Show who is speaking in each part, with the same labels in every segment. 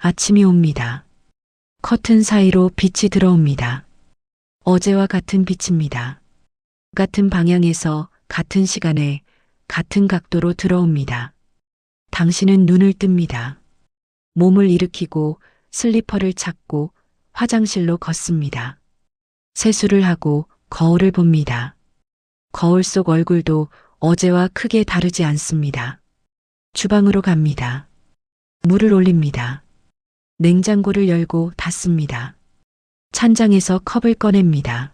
Speaker 1: 아침이 옵니다. 커튼 사이로 빛이 들어옵니다. 어제와 같은 빛입니다. 같은 방향에서 같은 시간에 같은 각도로 들어옵니다. 당신은 눈을 뜹니다. 몸을 일으키고 슬리퍼를 찾고 화장실로 걷습니다. 세수를 하고 거울을 봅니다. 거울 속 얼굴도 어제와 크게 다르지 않습니다. 주방으로 갑니다. 물을 올립니다. 냉장고를 열고 닫습니다. 찬장에서 컵을 꺼냅니다.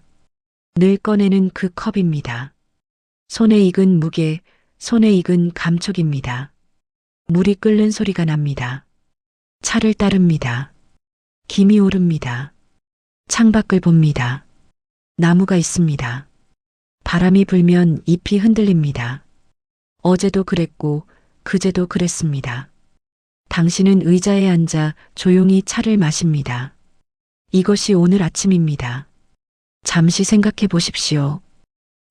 Speaker 1: 늘 꺼내는 그 컵입니다. 손에 익은 무게, 손에 익은 감촉입니다. 물이 끓는 소리가 납니다. 차를 따릅니다. 김이 오릅니다. 창밖을 봅니다. 나무가 있습니다. 바람이 불면 잎이 흔들립니다. 어제도 그랬고 그제도 그랬습니다. 당신은 의자에 앉아 조용히 차를 마십니다. 이것이 오늘 아침입니다. 잠시 생각해 보십시오.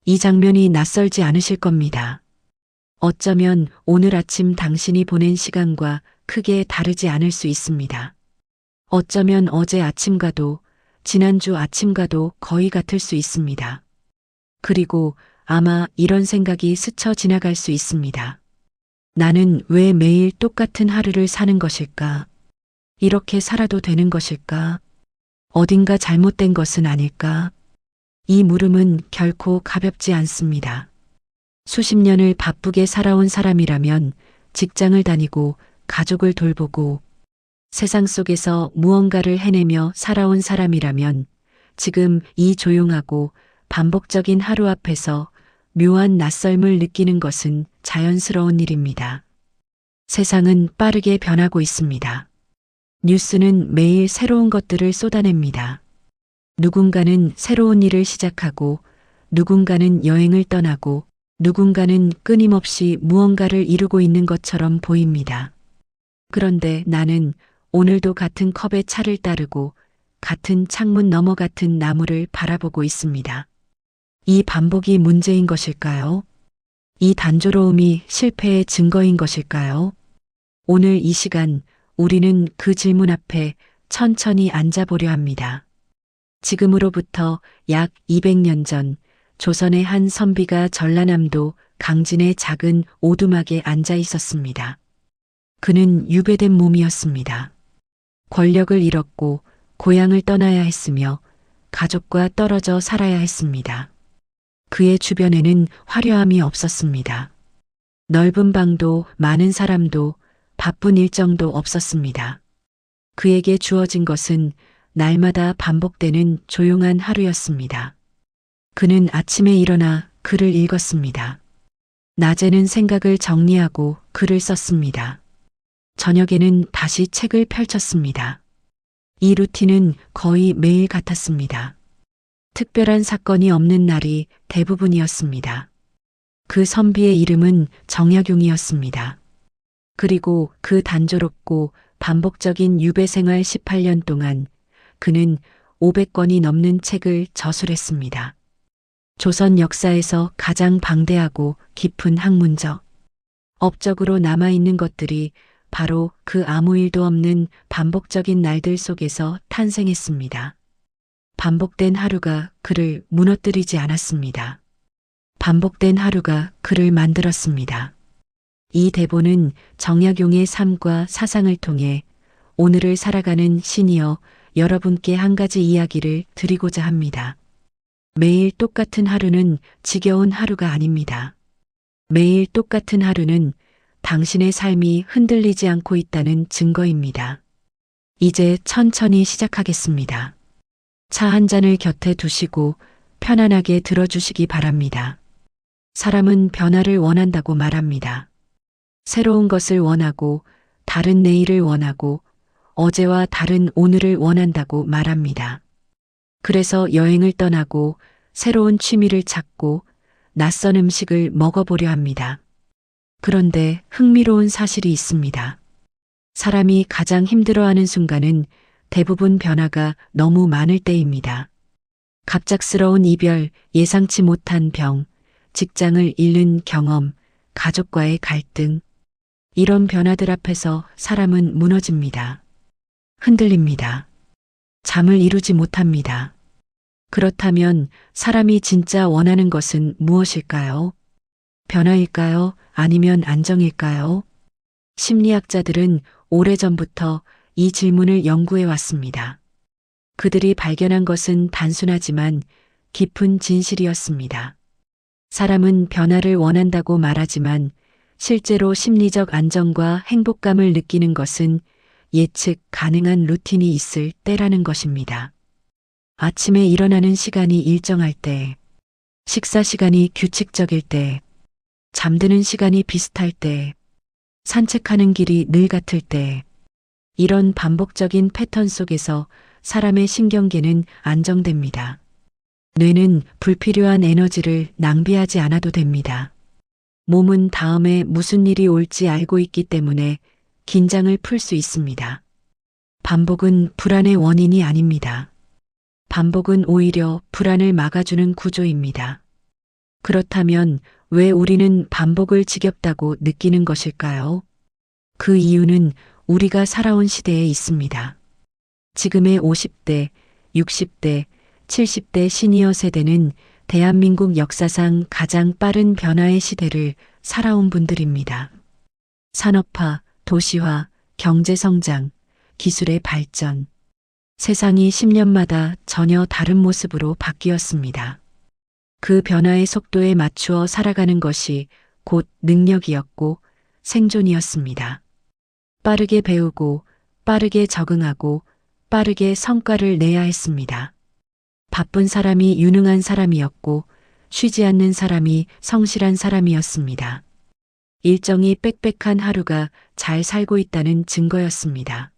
Speaker 1: 이 장면이 낯설지 않으실 겁니다. 어쩌면 오늘 아침 당신이 보낸 시간과 크게 다르지 않을 수 있습니다. 어쩌면 어제 아침과도 지난주 아침과도 거의 같을 수 있습니다. 그리고 아마 이런 생각이 스쳐 지나갈 수 있습니다. 나는 왜 매일 똑같은 하루를 사는 것일까? 이렇게 살아도 되는 것일까? 어딘가 잘못된 것은 아닐까? 이 물음은 결코 가볍지 않습니다. 수십 년을 바쁘게 살아온 사람이라면 직장을 다니고 가족을 돌보고 세상 속에서 무언가를 해내며 살아온 사람이라면 지금 이 조용하고 반복적인 하루 앞에서 묘한 낯설음을 느끼는 것은 자연스러운 일입니다. 세상은 빠르게 변하고 있습니다. 뉴스는 매일 새로운 것들을 쏟아냅니다. 누군가는 새로운 일을 시작하고 누군가는 여행을 떠나고 누군가는 끊임없이 무언가를 이루고 있는 것처럼 보입니다. 그런데 나는 오늘도 같은 컵에 차를 따르고 같은 창문 너머 같은 나무를 바라보고 있습니다. 이 반복이 문제인 것일까요? 이 단조로움이 실패의 증거인 것일까요? 오늘 이 시간 우리는 그 질문 앞에 천천히 앉아보려 합니다. 지금으로부터 약 200년 전 조선의 한 선비가 전라남도 강진의 작은 오두막에 앉아 있었습니다. 그는 유배된 몸이었습니다. 권력을 잃었고 고향을 떠나야 했으며 가족과 떨어져 살아야 했습니다. 그의 주변에는 화려함이 없었습니다. 넓은 방도 많은 사람도 바쁜 일정도 없었습니다. 그에게 주어진 것은 날마다 반복되는 조용한 하루였습니다. 그는 아침에 일어나 글을 읽었습니다. 낮에는 생각을 정리하고 글을 썼습니다. 저녁에는 다시 책을 펼쳤습니다. 이 루틴은 거의 매일 같았습니다. 특별한 사건이 없는 날이 대부분이었습니다. 그 선비의 이름은 정약용이었습니다. 그리고 그 단조롭고 반복적인 유배 생활 18년 동안 그는 500권이 넘는 책을 저술했습니다. 조선 역사에서 가장 방대하고 깊은 학문적, 업적으로 남아있는 것들이 바로 그 아무 일도 없는 반복적인 날들 속에서 탄생했습니다. 반복된 하루가 그를 무너뜨리지 않았습니다. 반복된 하루가 그를 만들었습니다. 이 대본은 정약용의 삶과 사상을 통해 오늘을 살아가는 신이여 여러분께 한 가지 이야기를 드리고자 합니다. 매일 똑같은 하루는 지겨운 하루가 아닙니다. 매일 똑같은 하루는 당신의 삶이 흔들리지 않고 있다는 증거입니다. 이제 천천히 시작하겠습니다. 차 한 잔을 곁에 두시고 편안하게 들어주시기 바랍니다. 사람은 변화를 원한다고 말합니다. 새로운 것을 원하고 다른 내일을 원하고 어제와 다른 오늘을 원한다고 말합니다. 그래서 여행을 떠나고 새로운 취미를 찾고 낯선 음식을 먹어보려 합니다. 그런데 흥미로운 사실이 있습니다. 사람이 가장 힘들어하는 순간은 대부분 변화가 너무 많을 때입니다. 갑작스러운 이별, 예상치 못한 병, 직장을 잃는 경험, 가족과의 갈등. 이런 변화들 앞에서 사람은 무너집니다. 흔들립니다. 잠을 이루지 못합니다. 그렇다면 사람이 진짜 원하는 것은 무엇일까요? 변화일까요? 아니면 안정일까요? 심리학자들은 오래전부터 이 질문을 연구해 왔습니다. 그들이 발견한 것은 단순하지만 깊은 진실이었습니다. 사람은 변화를 원한다고 말하지만 실제로 심리적 안정과 행복감을 느끼는 것은 예측 가능한 루틴이 있을 때라는 것입니다. 아침에 일어나는 시간이 일정할 때, 식사 시간이 규칙적일 때, 잠드는 시간이 비슷할 때, 산책하는 길이 늘 같을 때, 이런 반복적인 패턴 속에서 사람의 신경계는 안정됩니다. 뇌는 불필요한 에너지를 낭비하지 않아도 됩니다. 몸은 다음에 무슨 일이 올지 알고 있기 때문에 긴장을 풀 수 있습니다. 반복은 불안의 원인이 아닙니다. 반복은 오히려 불안을 막아주는 구조입니다. 그렇다면 왜 우리는 반복을 지겹다고 느끼는 것일까요? 그 이유는 우리가 살아온 시대에 있습니다. 지금의 50대, 60대, 70대 시니어 세대는 대한민국 역사상 가장 빠른 변화의 시대를 살아온 분들입니다. 산업화, 도시화, 경제성장, 기술의 발전. 세상이 10년마다 전혀 다른 모습으로 바뀌었습니다. 그 변화의 속도에 맞추어 살아가는 것이 곧 능력이었고 생존이었습니다. 빠르게 배우고, 빠르게 적응하고, 빠르게 성과를 내야 했습니다. 바쁜 사람이 유능한 사람이었고, 쉬지 않는 사람이 성실한 사람이었습니다. 일정이 빽빽한 하루가 잘 살고 있다는 증거였습니다.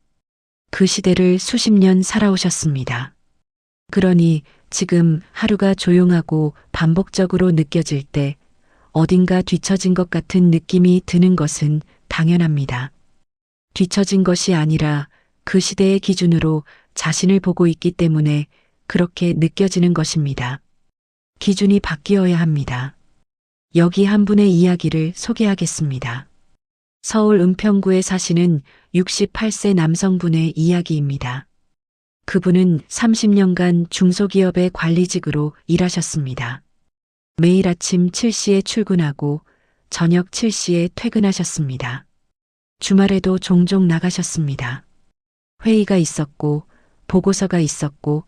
Speaker 1: 그 시대를 수십 년 살아오셨습니다. 그러니 지금 하루가 조용하고 반복적으로 느껴질 때 어딘가 뒤처진 것 같은 느낌이 드는 것은 당연합니다. 뒤처진 것이 아니라 그 시대의 기준으로 자신을 보고 있기 때문에 그렇게 느껴지는 것입니다. 기준이 바뀌어야 합니다. 여기 한 분의 이야기를 소개하겠습니다. 서울 은평구에 사시는 68세 남성분의 이야기입니다. 그분은 30년간 중소기업의 관리직으로 일하셨습니다. 매일 아침 7시에 출근하고 저녁 7시에 퇴근하셨습니다. 주말에도 종종 나가셨습니다. 회의가 있었고 보고서가 있었고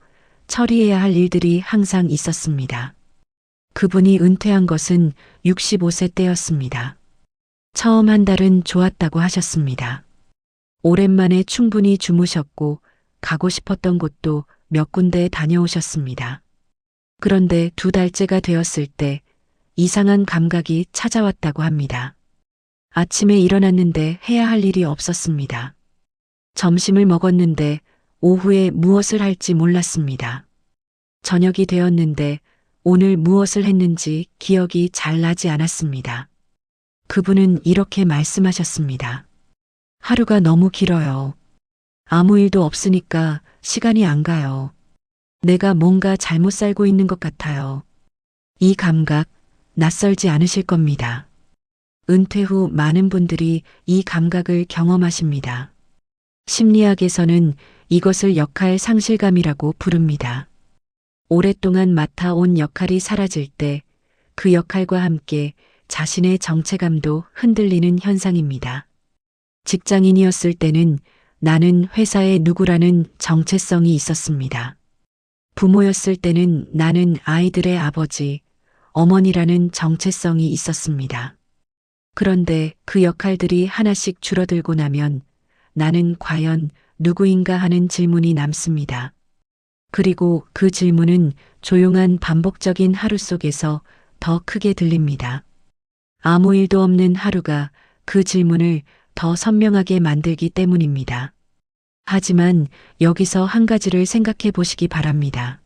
Speaker 1: 처리해야 할 일들이 항상 있었습니다. 그분이 은퇴한 것은 65세 때였습니다. 처음 한 달은 좋았다고 하셨습니다. 오랜만에 충분히 주무셨고 가고 싶었던 곳도 몇 군데 다녀오셨습니다. 그런데 2달째가 되었을 때 이상한 감각이 찾아왔다고 합니다. 아침에 일어났는데 해야 할 일이 없었습니다. 점심을 먹었는데 오후에 무엇을 할지 몰랐습니다. 저녁이 되었는데 오늘 무엇을 했는지 기억이 잘 나지 않았습니다. 그분은 이렇게 말씀하셨습니다. 하루가 너무 길어요. 아무 일도 없으니까 시간이 안 가요. 내가 뭔가 잘못 살고 있는 것 같아요. 이 감각 낯설지 않으실 겁니다. 은퇴 후 많은 분들이 이 감각을 경험하십니다. 심리학에서는 이것을 역할 상실감이라고 부릅니다. 오랫동안 맡아온 역할이 사라질 때 그 역할과 함께 자신의 정체감도 흔들리는 현상입니다. 직장인이었을 때는 나는 회사의 누구라는 정체성이 있었습니다. 부모였을 때는 나는 아이들의 아버지, 어머니라는 정체성이 있었습니다. 그런데 그 역할들이 하나씩 줄어들고 나면 나는 과연 누구인가 하는 질문이 남습니다. 그리고 그 질문은 조용한 반복적인 하루 속에서 더 크게 들립니다. 아무 일도 없는 하루가 그 질문을 더 선명하게 만들기 때문입니다. 하지만 여기서 한 가지를 생각해 보시기 바랍니다.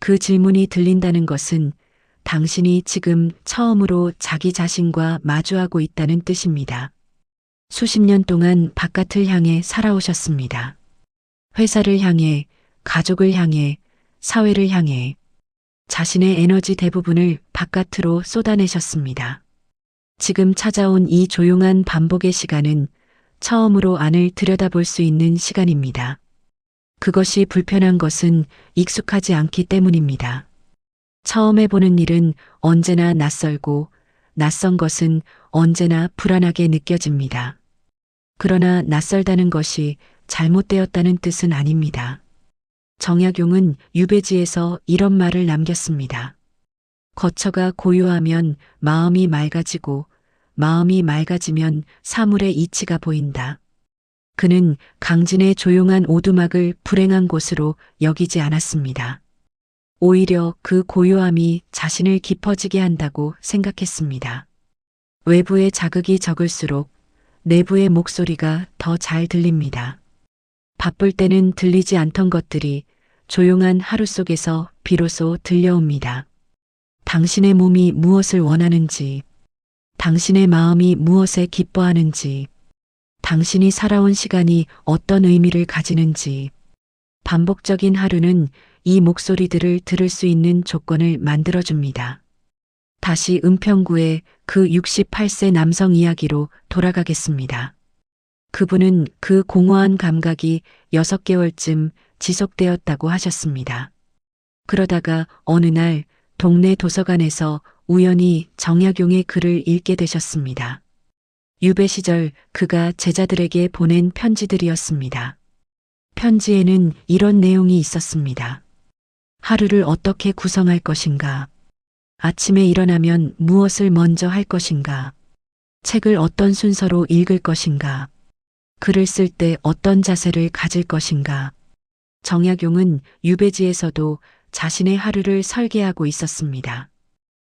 Speaker 1: 그 질문이 들린다는 것은 당신이 지금 처음으로 자기 자신과 마주하고 있다는 뜻입니다. 수십 년 동안 바깥을 향해 살아오셨습니다. 회사를 향해, 가족을 향해, 사회를 향해 자신의 에너지 대부분을 바깥으로 쏟아내셨습니다. 지금 찾아온 이 조용한 반복의 시간은 처음으로 안을 들여다볼 수 있는 시간입니다. 그것이 불편한 것은 익숙하지 않기 때문입니다. 처음 해보는 일은 언제나 낯설고 낯선 것은 언제나 불안하게 느껴집니다. 그러나 낯설다는 것이 잘못되었다는 뜻은 아닙니다. 정약용은 유배지에서 이런 말을 남겼습니다. 거처가 고요하면 마음이 맑아지고 마음이 맑아지면 사물의 이치가 보인다. 그는 강진의 조용한 오두막을 불행한 곳으로 여기지 않았습니다. 오히려 그 고요함이 자신을 깊어지게 한다고 생각했습니다. 외부의 자극이 적을수록 내부의 목소리가 더 잘 들립니다. 바쁠 때는 들리지 않던 것들이 조용한 하루 속에서 비로소 들려옵니다. 당신의 몸이 무엇을 원하는지, 당신의 마음이 무엇에 기뻐하는지, 당신이 살아온 시간이 어떤 의미를 가지는지, 반복적인 하루는 이 목소리들을 들을 수 있는 조건을 만들어줍니다. 다시 은평구의 그 68세 남성 이야기로 돌아가겠습니다. 그분은 그 공허한 감각이 6개월쯤 지속되었다고 하셨습니다. 그러다가 어느 날 동네 도서관에서 우연히 정약용의 글을 읽게 되셨습니다. 유배 시절 그가 제자들에게 보낸 편지들이었습니다. 편지에는 이런 내용이 있었습니다. 하루를 어떻게 구성할 것인가? 아침에 일어나면 무엇을 먼저 할 것인가? 책을 어떤 순서로 읽을 것인가? 글을 쓸 때 어떤 자세를 가질 것인가? 정약용은 유배지에서도 자신의 하루를 설계하고 있었습니다.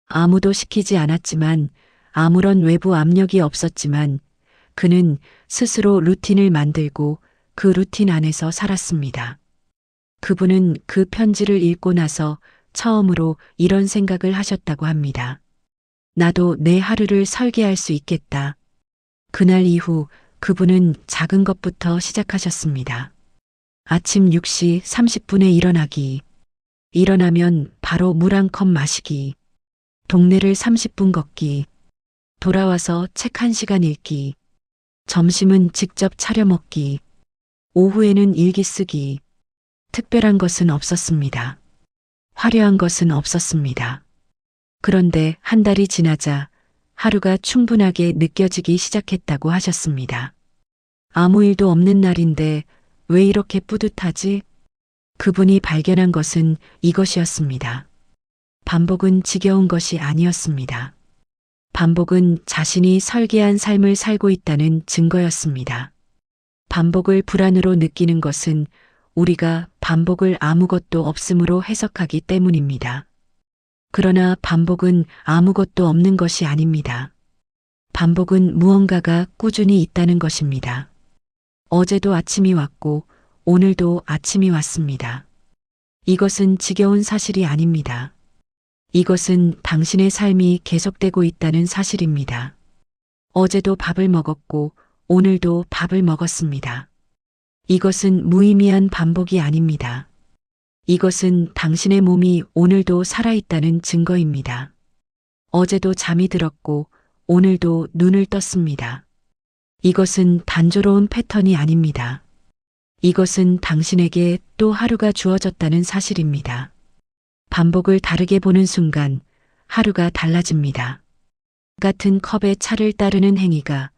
Speaker 1: 아무도 시키지 않았지만 아무런 외부 압력이 없었지만 그는 스스로 루틴을 만들고 그 루틴 안에서 살았습니다. 그분은 그 편지를 읽고 나서 처음으로 이런 생각을 하셨다고 합니다. 나도 내 하루를 설계할 수 있겠다. 그날 이후 그분은 작은 것부터 시작하셨습니다. 아침 6시 30분에 일어나기. 일어나면 바로 물 한 컵 마시기. 동네를 30분 걷기. 돌아와서 책 1시간 읽기. 점심은 직접 차려 먹기. 오후에는 일기 쓰기. 특별한 것은 없었습니다. 화려한 것은 없었습니다. 그런데 한 달이 지나자 하루가 충분하게 느껴지기 시작했다고 하셨습니다. 아무 일도 없는 날인데 왜 이렇게 뿌듯하지? 그분이 발견한 것은 이것이었습니다. 반복은 지겨운 것이 아니었습니다. 반복은 자신이 설계한 삶을 살고 있다는 증거였습니다. 반복을 불안으로 느끼는 것은 우리가 반복을 아무것도 없음으로 해석하기 때문입니다. 그러나 반복은 아무것도 없는 것이 아닙니다. 반복은 무언가가 꾸준히 있다는 것입니다. 어제도 아침이 왔고 오늘도 아침이 왔습니다. 이것은 지겨운 사실이 아닙니다. 이것은 당신의 삶이 계속되고 있다는 사실입니다. 어제도 밥을 먹었고 오늘도 밥을 먹었습니다. 이것은 무의미한 반복이 아닙니다. 이것은 당신의 몸이 오늘도 살아있다는 증거입니다. 어제도 잠이 들었고 오늘도 눈을 떴습니다. 이것은 단조로운 패턴이 아닙니다. 이것은 당신에게 또 하루가 주어졌다는 사실입니다. 반복을 다르게 보는 순간 하루가 달라집니다. 같은 컵에 차를 따르는 행위가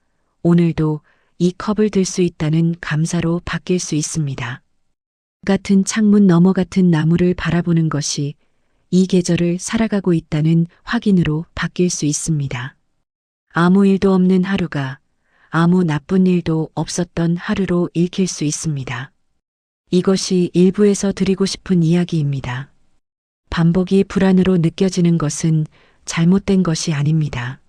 Speaker 1: 오늘도 이 컵을 들 수 있다는 감사로 바뀔 수 있습니다. 같은 창문 너머 같은 나무를 바라보는 것이 이 계절을 살아가고 있다는 확인으로 바뀔 수 있습니다. 아무 일도 없는 하루가 아무 나쁜 일도 없었던 하루로 읽힐 수 있습니다. 이것이 일부에서 드리고 싶은 이야기입니다. 반복이 불안으로 느껴지는 것은 잘못된 것이 아닙니다.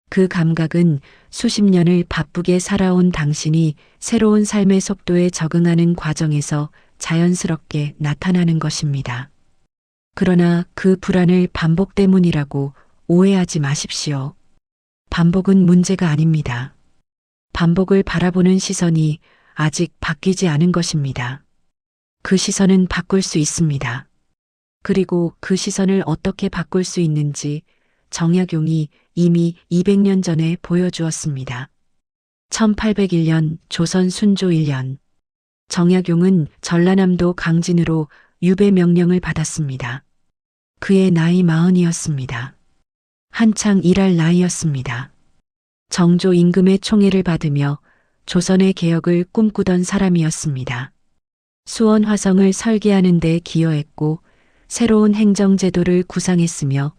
Speaker 1: 그 감각은 수십 년을 바쁘게 살아온 당신이 새로운 삶의 속도에 적응하는 과정에서 자연스럽게 나타나는 것입니다. 그러나 그 불안을 반복 때문이라고 오해하지 마십시오. 반복은 문제가 아닙니다. 반복을 바라보는 시선이 아직 바뀌지 않은 것입니다. 그 시선은 바꿀 수 있습니다. 그리고 그 시선을 어떻게 바꿀 수 있는지 정약용이 이미 200년 전에 보여주었습니다. 1801년 조선 순조 1년 정약용은 전라남도 강진으로 유배 명령을 받았습니다. 그의 나이 40이었습니다. 한창 일할 나이였습니다. 정조 임금의 총애를 받으며 조선의 개혁을 꿈꾸던 사람이었습니다. 수원 화성을 설계하는 데 기여했고 새로운 행정제도를 구상했으며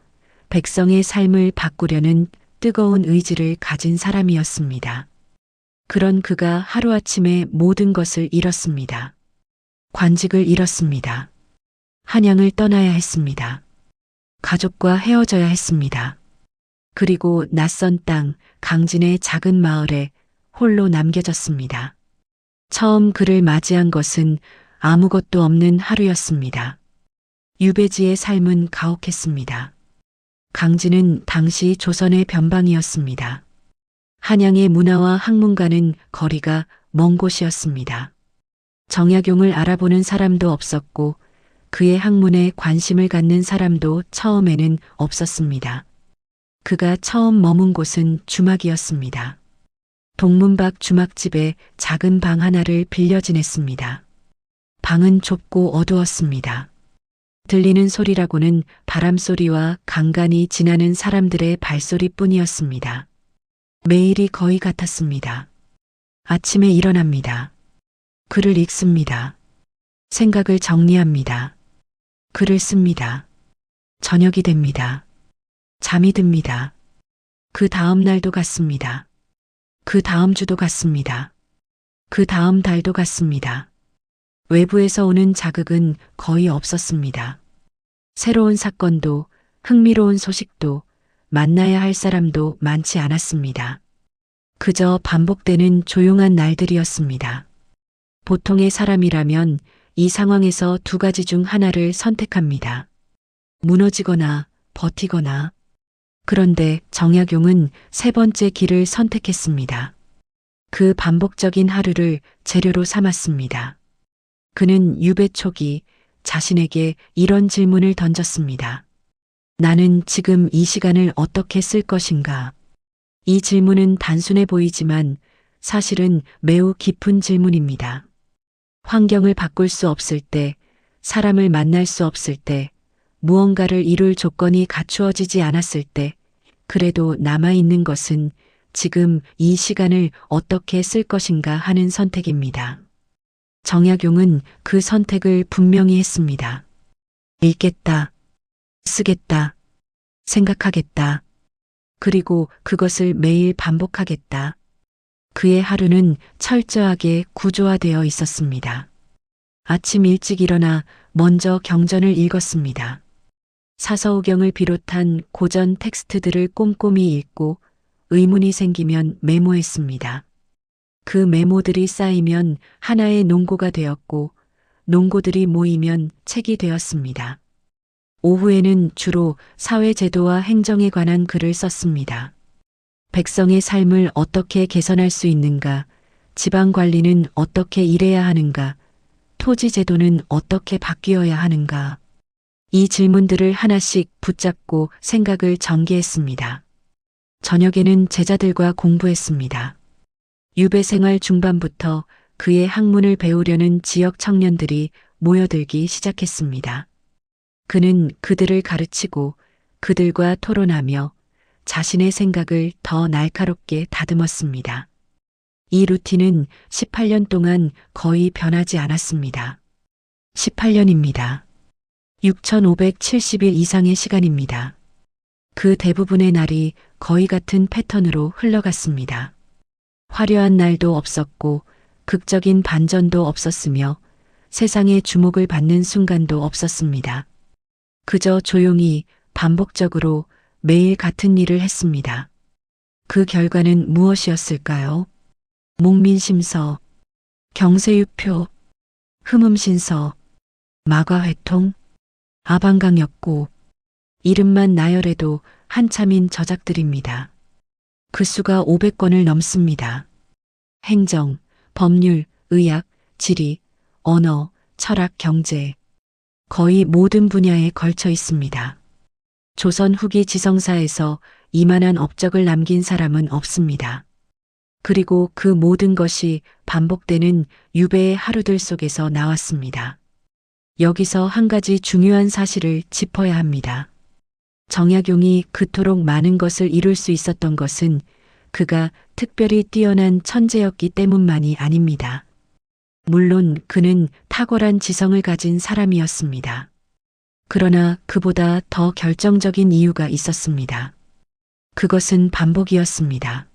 Speaker 1: 백성의 삶을 바꾸려는 뜨거운 의지를 가진 사람이었습니다. 그런 그가 하루아침에 모든 것을 잃었습니다. 관직을 잃었습니다. 한양을 떠나야 했습니다. 가족과 헤어져야 했습니다. 그리고 낯선 땅, 강진의 작은 마을에 홀로 남겨졌습니다. 처음 그를 맞이한 것은 아무것도 없는 하루였습니다. 유배지의 삶은 가혹했습니다. 강진은 당시 조선의 변방이었습니다. 한양의 문화와 학문과는 거리가 먼 곳이었습니다. 정약용을 알아보는 사람도 없었고 그의 학문에 관심을 갖는 사람도 처음에는 없었습니다. 그가 처음 머문 곳은 주막이었습니다. 동문 밖 주막집에 작은 방 하나를 빌려 지냈습니다. 방은 좁고 어두웠습니다. 들리는 소리라고는 바람소리와 간간이 지나는 사람들의 발소리뿐이었습니다. 매일이 거의 같았습니다. 아침에 일어납니다. 글을 읽습니다. 생각을 정리합니다. 글을 씁니다. 저녁이 됩니다. 잠이 듭니다. 그 다음 날도 갔습니다. 그 다음 주도 갔습니다. 그 다음 달도 갔습니다. 외부에서 오는 자극은 거의 없었습니다. 새로운 사건도 흥미로운 소식도 만나야 할 사람도 많지 않았습니다. 그저 반복되는 조용한 날들이었습니다. 보통의 사람이라면 이 상황에서 두 가지 중 하나를 선택합니다. 무너지거나 버티거나. 그런데 정약용은 세 번째 길을 선택했습니다. 그 반복적인 하루를 재료로 삼았습니다. 그는 유배 초기 자신에게 이런 질문을 던졌습니다. 나는 지금 이 시간을 어떻게 쓸 것인가? 이 질문은 단순해 보이지만 사실은 매우 깊은 질문입니다. 환경을 바꿀 수 없을 때, 사람을 만날 수 없을 때, 무언가를 이룰 조건이 갖추어지지 않았을 때, 그래도 남아있는 것은 지금 이 시간을 어떻게 쓸 것인가 하는 선택입니다. 정약용은 그 선택을 분명히 했습니다. 읽겠다. 쓰겠다. 생각하겠다. 그리고 그것을 매일 반복하겠다. 그의 하루는 철저하게 구조화되어 있었습니다. 아침 일찍 일어나 먼저 경전을 읽었습니다. 사서우경을 비롯한 고전 텍스트들을 꼼꼼히 읽고 의문이 생기면 메모했습니다. 그 메모들이 쌓이면 하나의 논고가 되었고 논고들이 모이면 책이 되었습니다. 오후에는 주로 사회제도와 행정에 관한 글을 썼습니다. 백성의 삶을 어떻게 개선할 수 있는가, 지방관리는 어떻게 일해야 하는가, 토지제도는 어떻게 바뀌어야 하는가. 이 질문들을 하나씩 붙잡고 생각을 전개했습니다. 저녁에는 제자들과 공부했습니다. 유배 생활 중반부터 그의 학문을 배우려는 지역 청년들이 모여들기 시작했습니다. 그는 그들을 가르치고 그들과 토론하며 자신의 생각을 더 날카롭게 다듬었습니다. 이 루틴은 18년 동안 거의 변하지 않았습니다. 18년입니다. 6,570일 이상의 시간입니다. 그 대부분의 날이 거의 같은 패턴으로 흘러갔습니다. 화려한 날도 없었고 극적인 반전도 없었으며 세상의 주목을 받는 순간도 없었습니다. 그저 조용히 반복적으로 매일 같은 일을 했습니다. 그 결과는 무엇이었을까요? 목민심서, 경세유표, 흠음신서, 마과회통, 아방강역고, 이름만 나열해도 한참인 저작들입니다. 그 수가 500권을 넘습니다. 행정, 법률, 의학, 지리, 언어, 철학, 경제, 거의 모든 분야에 걸쳐 있습니다. 조선 후기 지성사에서 이만한 업적을 남긴 사람은 없습니다. 그리고 그 모든 것이 반복되는 유배의 하루들 속에서 나왔습니다. 여기서 한 가지 중요한 사실을 짚어야 합니다. 정약용이 그토록 많은 것을 이룰 수 있었던 것은 그가 특별히 뛰어난 천재였기 때문만이 아닙니다. 물론 그는 탁월한 지성을 가진 사람이었습니다. 그러나 그보다 더 결정적인 이유가 있었습니다. 그것은 반복이었습니다.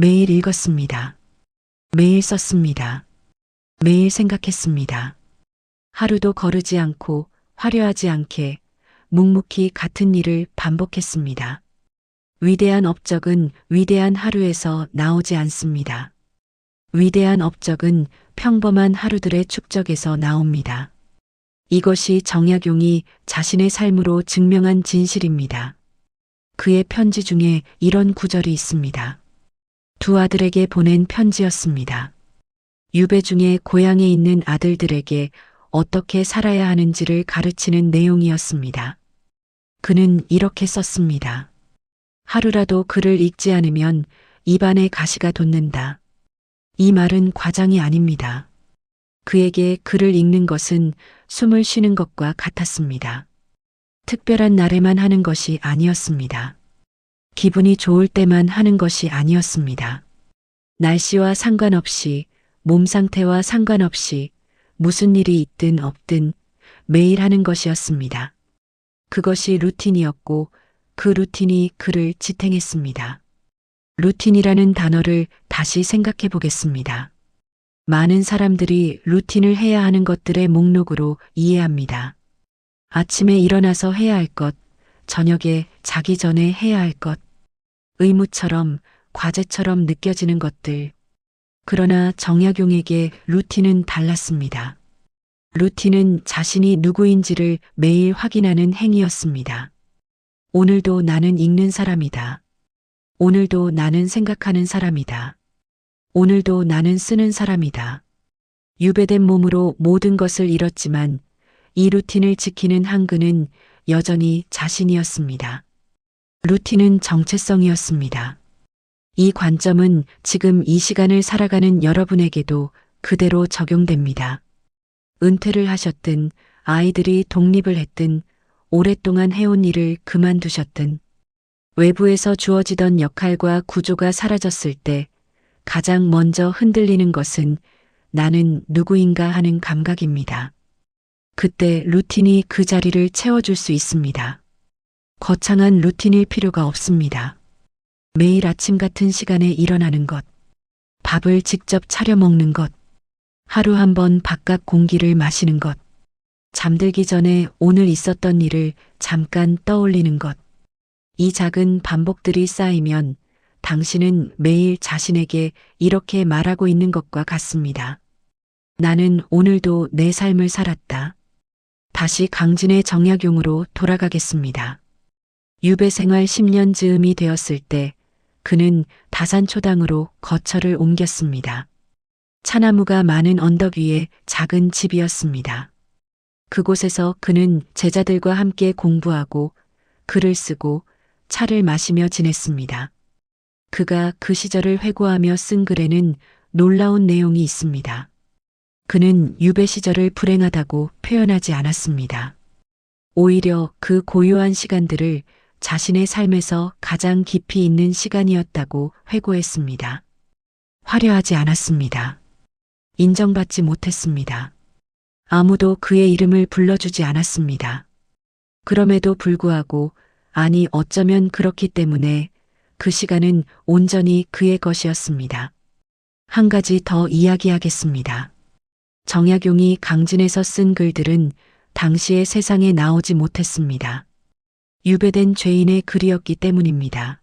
Speaker 1: 매일 읽었습니다. 매일 썼습니다. 매일 생각했습니다. 하루도 거르지 않고 화려하지 않게 묵묵히 같은 일을 반복했습니다. 위대한 업적은 위대한 하루에서 나오지 않습니다. 위대한 업적은 평범한 하루들의 축적에서 나옵니다. 이것이 정약용이 자신의 삶으로 증명한 진실입니다. 그의 편지 중에 이런 구절이 있습니다. 두 아들에게 보낸 편지였습니다. 유배 중에 고향에 있는 아들들에게 어떻게 살아야 하는지를 가르치는 내용이었습니다. 그는 이렇게 썼습니다. 하루라도 글을 읽지 않으면 입안에 가시가 돋는다. 이 말은 과장이 아닙니다. 그에게 글을 읽는 것은 숨을 쉬는 것과 같았습니다. 특별한 날에만 하는 것이 아니었습니다. 기분이 좋을 때만 하는 것이 아니었습니다. 날씨와 상관없이, 몸 상태와 상관없이 무슨 일이 있든 없든 매일 하는 것이었습니다. 그것이 루틴이었고 그 루틴이 그를 지탱했습니다. 루틴이라는 단어를 다시 생각해 보겠습니다. 많은 사람들이 루틴을 해야 하는 것들의 목록으로 이해합니다. 아침에 일어나서 해야 할 것, 저녁에 자기 전에 해야 할 것, 의무처럼, 과제처럼 느껴지는 것들. 그러나 정약용에게 루틴은 달랐습니다. 루틴은 자신이 누구인지를 매일 확인하는 행위였습니다. 오늘도 나는 읽는 사람이다. 오늘도 나는 생각하는 사람이다. 오늘도 나는 쓰는 사람이다. 유배된 몸으로 모든 것을 잃었지만 이 루틴을 지키는 한그는 여전히 자신이었습니다. 루틴은 정체성이었습니다. 이 관점은 지금 이 시간을 살아가는 여러분에게도 그대로 적용됩니다. 은퇴를 하셨든 아이들이 독립을 했든 오랫동안 해온 일을 그만두셨든 외부에서 주어지던 역할과 구조가 사라졌을 때 가장 먼저 흔들리는 것은 나는 누구인가 하는 감각입니다. 그때 루틴이 그 자리를 채워줄 수 있습니다. 거창한 루틴일 필요가 없습니다. 매일 아침 같은 시간에 일어나는 것, 밥을 직접 차려 먹는 것, 하루 한 번 바깥 공기를 마시는 것, 잠들기 전에 오늘 있었던 일을 잠깐 떠올리는 것. 이 작은 반복들이 쌓이면 당신은 매일 자신에게 이렇게 말하고 있는 것과 같습니다. 나는 오늘도 내 삶을 살았다. 다시 강진의 정약용으로 돌아가겠습니다. 유배 생활 10년 즈음이 되었을 때 그는 다산초당으로 거처를 옮겼습니다. 차나무가 많은 언덕 위에 작은 집이었습니다. 그곳에서 그는 제자들과 함께 공부하고 글을 쓰고 차를 마시며 지냈습니다. 그가 그 시절을 회고하며 쓴 글에는 놀라운 내용이 있습니다. 그는 유배 시절을 불행하다고 표현하지 않았습니다. 오히려 그 고요한 시간들을 자신의 삶에서 가장 깊이 있는 시간이었다고 회고했습니다. 화려하지 않았습니다. 인정받지 못했습니다. 아무도 그의 이름을 불러주지 않았습니다. 그럼에도 불구하고, 아니 어쩌면 그렇기 때문에 그 시간은 온전히 그의 것이었습니다. 한 가지 더 이야기하겠습니다. 정약용이 강진에서 쓴 글들은 당시의 세상에 나오지 못했습니다. 유배된 죄인의 글이었기 때문입니다.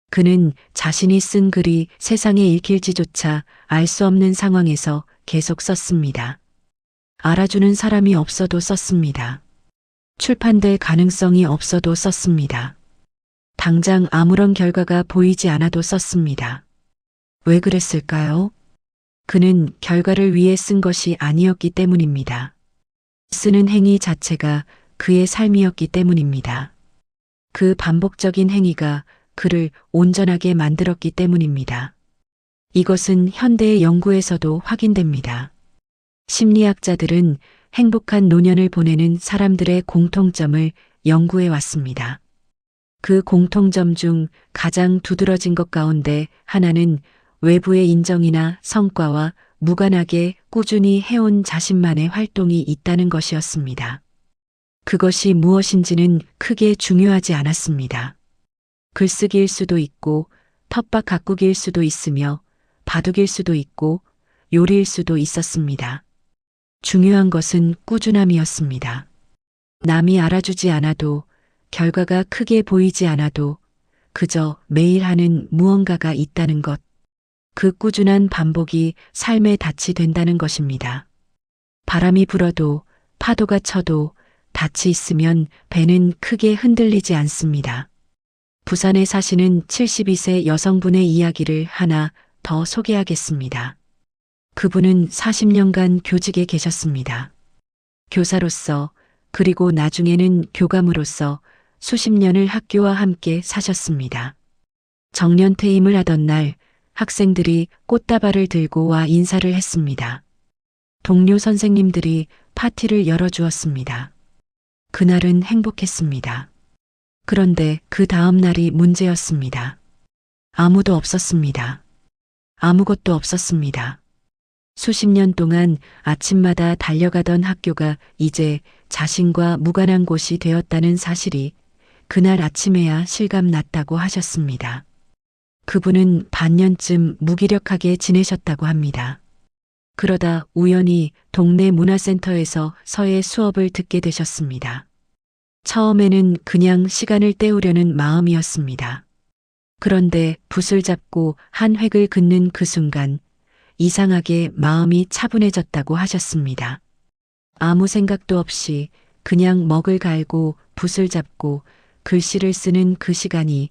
Speaker 1: 그는 자신이 쓴 글이 세상에 읽힐지조차 알 수 없는 상황에서 계속 썼습니다. 알아주는 사람이 없어도 썼습니다. 출판될 가능성이 없어도 썼습니다. 당장 아무런 결과가 보이지 않아도 썼습니다. 왜 그랬을까요? 그는 결과를 위해 쓴 것이 아니었기 때문입니다. 쓰는 행위 자체가 그의 삶이었기 때문입니다. 그 반복적인 행위가 그를 온전하게 만들었기 때문입니다. 이것은 현대의 연구에서도 확인됩니다. 심리학자들은 행복한 노년을 보내는 사람들의 공통점을 연구해 왔습니다. 그 공통점 중 가장 두드러진 것 가운데 하나는 외부의 인정이나 성과와 무관하게 꾸준히 해온 자신만의 활동이 있다는 것이었습니다. 그것이 무엇인지는 크게 중요하지 않았습니다. 글쓰기일 수도 있고 텃밭 가꾸기일 수도 있으며 바둑일 수도 있고 요리일 수도 있었습니다. 중요한 것은 꾸준함이었습니다. 남이 알아주지 않아도 결과가 크게 보이지 않아도 그저 매일 하는 무언가가 있다는 것. 그 꾸준한 반복이 삶의 닻이 된다는 것입니다. 바람이 불어도 파도가 쳐도 닻이 있으면 배는 크게 흔들리지 않습니다. 부산에 사시는 72세 여성분의 이야기를 하나 더 소개하겠습니다. 그분은 40년간 교직에 계셨습니다. 교사로서 그리고 나중에는 교감으로서 수십 년을 학교와 함께 사셨습니다. 정년 퇴임을 하던 날 학생들이 꽃다발을 들고 와 인사를 했습니다. 동료 선생님들이 파티를 열어주었습니다. 그날은 행복했습니다. 그런데 그 다음 날이 문제였습니다. 아무도 없었습니다. 아무것도 없었습니다. 수십 년 동안 아침마다 달려가던 학교가 이제 자신과 무관한 곳이 되었다는 사실이 그날 아침에야 실감났다고 하셨습니다. 그분은 반년쯤 무기력하게 지내셨다고 합니다. 그러다 우연히 동네 문화센터에서 서예 수업을 듣게 되셨습니다. 처음에는 그냥 시간을 때우려는 마음이었습니다. 그런데 붓을 잡고 한 획을 긋는 그 순간 이상하게 마음이 차분해졌다고 하셨습니다. 아무 생각도 없이 그냥 먹을 갈고 붓을 잡고 글씨를 쓰는 그 시간이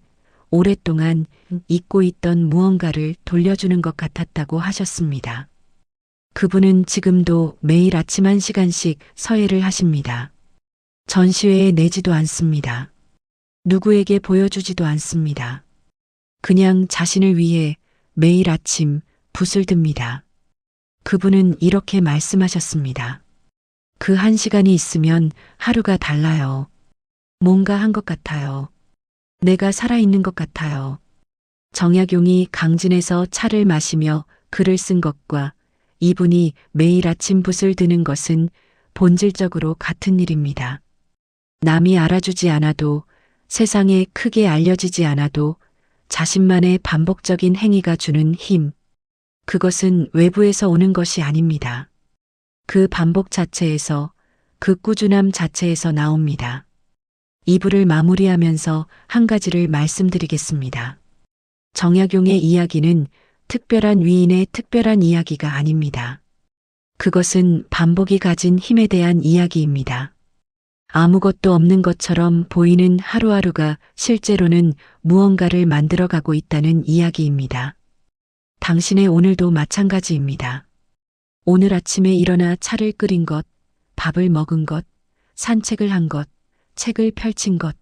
Speaker 1: 오랫동안 잊고 있던 무언가를 돌려주는 것 같았다고 하셨습니다. 그분은 지금도 매일 아침 1시간씩 서예를 하십니다. 전시회에 내지도 않습니다. 누구에게 보여주지도 않습니다. 그냥 자신을 위해 매일 아침 붓을 듭니다. 그분은 이렇게 말씀하셨습니다. 그 1시간이 있으면 하루가 달라요. 뭔가 한 것 같아요. 내가 살아있는 것 같아요. 정약용이 강진에서 차를 마시며 글을 쓴 것과 이분이 매일 아침 붓을 드는 것은 본질적으로 같은 일입니다. 남이 알아주지 않아도 세상에 크게 알려지지 않아도 자신만의 반복적인 행위가 주는 힘. 그것은 외부에서 오는 것이 아닙니다. 그 반복 자체에서, 그 꾸준함 자체에서 나옵니다. 2부를 마무리하면서 한 가지를 말씀드리겠습니다. 정약용의 이야기는 특별한 위인의 특별한 이야기가 아닙니다. 그것은 반복이 가진 힘에 대한 이야기입니다. 아무것도 없는 것처럼 보이는 하루하루가 실제로는 무언가를 만들어가고 있다는 이야기입니다. 당신의 오늘도 마찬가지입니다. 오늘 아침에 일어나 차를 끓인 것, 밥을 먹은 것, 산책을 한 것, 책을 펼친 것,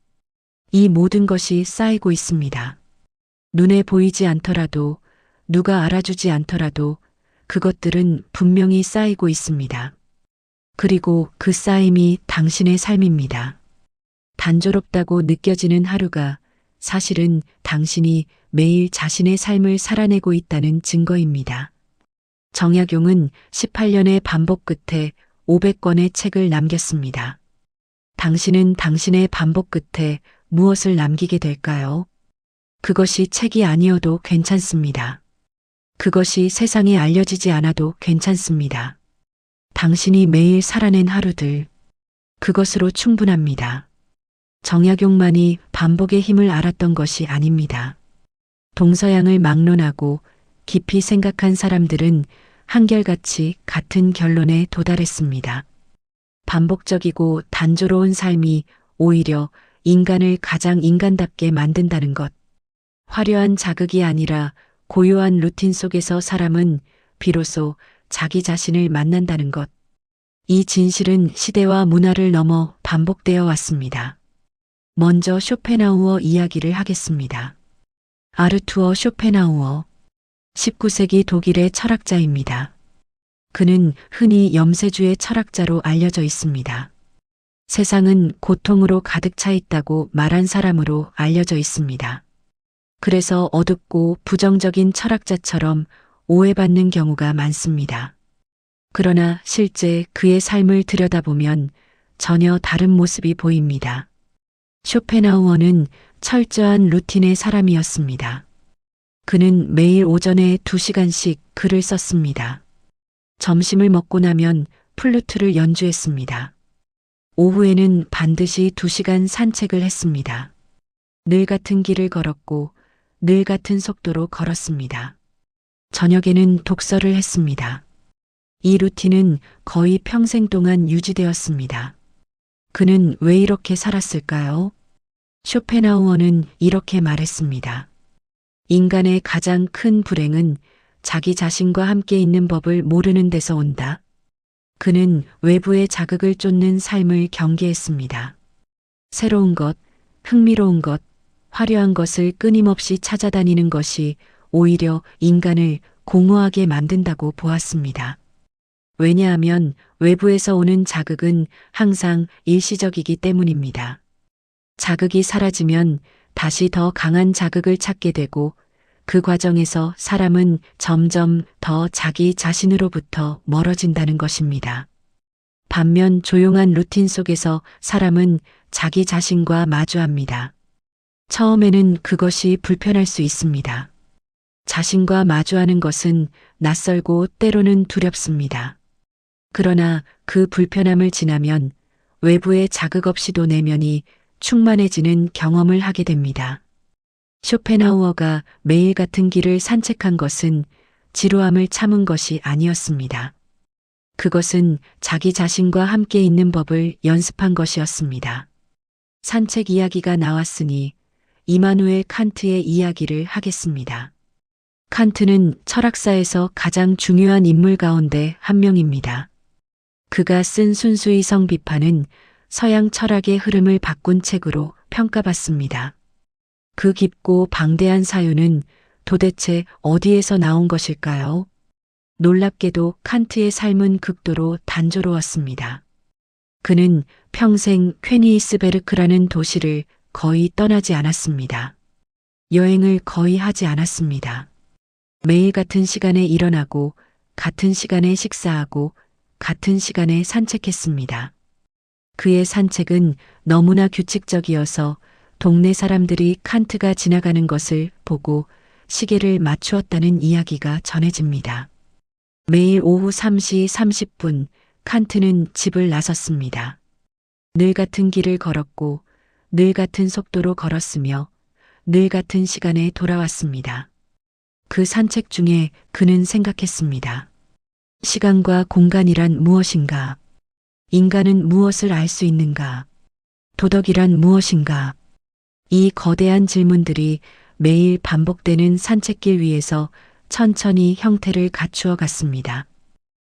Speaker 1: 이 모든 것이 쌓이고 있습니다. 눈에 보이지 않더라도, 누가 알아주지 않더라도 그것들은 분명히 쌓이고 있습니다. 그리고 그 쌓임이 당신의 삶입니다. 단조롭다고 느껴지는 하루가 사실은 당신이 매일 자신의 삶을 살아내고 있다는 증거입니다. 정약용은 18년의 반복 끝에 500권의 책을 남겼습니다. 당신은 당신의 반복 끝에 무엇을 남기게 될까요? 그것이 책이 아니어도 괜찮습니다. 그것이 세상에 알려지지 않아도 괜찮습니다. 당신이 매일 살아낸 하루들, 그것으로 충분합니다. 정약용만이 반복의 힘을 알았던 것이 아닙니다. 동서양을 막론하고 깊이 생각한 사람들은 한결같이 같은 결론에 도달했습니다. 반복적이고 단조로운 삶이 오히려 인간을 가장 인간답게 만든다는 것. 화려한 자극이 아니라 고요한 루틴 속에서 사람은 비로소 자기 자신을 만난다는 것. 이 진실은 시대와 문화를 넘어 반복되어 왔습니다. 먼저 쇼펜하우어 이야기를 하겠습니다. 아르투어 쇼펜하우어. 19세기 독일의 철학자입니다. 그는 흔히 염세주의 철학자로 알려져 있습니다. 세상은 고통으로 가득 차 있다고 말한 사람으로 알려져 있습니다. 그래서 어둡고 부정적인 철학자처럼 오해받는 경우가 많습니다. 그러나 실제 그의 삶을 들여다보면 전혀 다른 모습이 보입니다. 쇼펜하우어는 철저한 루틴의 사람이었습니다. 그는 매일 오전에 2시간씩 글을 썼습니다. 점심을 먹고 나면 플루트를 연주했습니다. 오후에는 반드시 2시간 산책을 했습니다. 늘 같은 길을 걸었고 늘 같은 속도로 걸었습니다. 저녁에는 독서를 했습니다. 이 루틴은 거의 평생 동안 유지되었습니다. 그는 왜 이렇게 살았을까요? 쇼펜하우어는 이렇게 말했습니다. 인간의 가장 큰 불행은 자기 자신과 함께 있는 법을 모르는 데서 온다. 그는 외부의 자극을 쫓는 삶을 경계했습니다. 새로운 것, 흥미로운 것, 화려한 것을 끊임없이 찾아다니는 것이 오히려 인간을 공허하게 만든다고 보았습니다. 왜냐하면 외부에서 오는 자극은 항상 일시적이기 때문입니다. 자극이 사라지면 다시 더 강한 자극을 찾게 되고 그 과정에서 사람은 점점 더 자기 자신으로부터 멀어진다는 것입니다. 반면 조용한 루틴 속에서 사람은 자기 자신과 마주합니다. 처음에는 그것이 불편할 수 있습니다. 자신과 마주하는 것은 낯설고 때로는 두렵습니다. 그러나 그 불편함을 지나면 외부의 자극 없이도 내면이 충만해지는 경험을 하게 됩니다. 쇼펜하우어가 매일 같은 길을 산책한 것은 지루함을 참은 것이 아니었습니다. 그것은 자기 자신과 함께 있는 법을 연습한 것이었습니다. 산책 이야기가 나왔으니 이마누엘 칸트의 이야기를 하겠습니다. 칸트는 철학사에서 가장 중요한 인물 가운데 한 명입니다. 그가 쓴 순수이성 비판은 서양 철학의 흐름을 바꾼 책으로 평가받습니다. 그 깊고 방대한 사유는 도대체 어디에서 나온 것일까요? 놀랍게도 칸트의 삶은 극도로 단조로웠습니다. 그는 평생 퀘니히스베르크라는 도시를 거의 떠나지 않았습니다. 여행을 거의 하지 않았습니다. 매일 같은 시간에 일어나고 같은 시간에 식사하고 같은 시간에 산책했습니다. 그의 산책은 너무나 규칙적이어서 동네 사람들이 칸트가 지나가는 것을 보고 시계를 맞추었다는 이야기가 전해집니다. 매일 오후 3시 30분 칸트는 집을 나섰습니다. 늘 같은 길을 걸었고 늘 같은 속도로 걸었으며 늘 같은 시간에 돌아왔습니다. 그 산책 중에 그는 생각했습니다. 시간과 공간이란 무엇인가? 인간은 무엇을 알 수 있는가? 도덕이란 무엇인가? 이 거대한 질문들이 매일 반복되는 산책길 위에서 천천히 형태를 갖추어 갔습니다.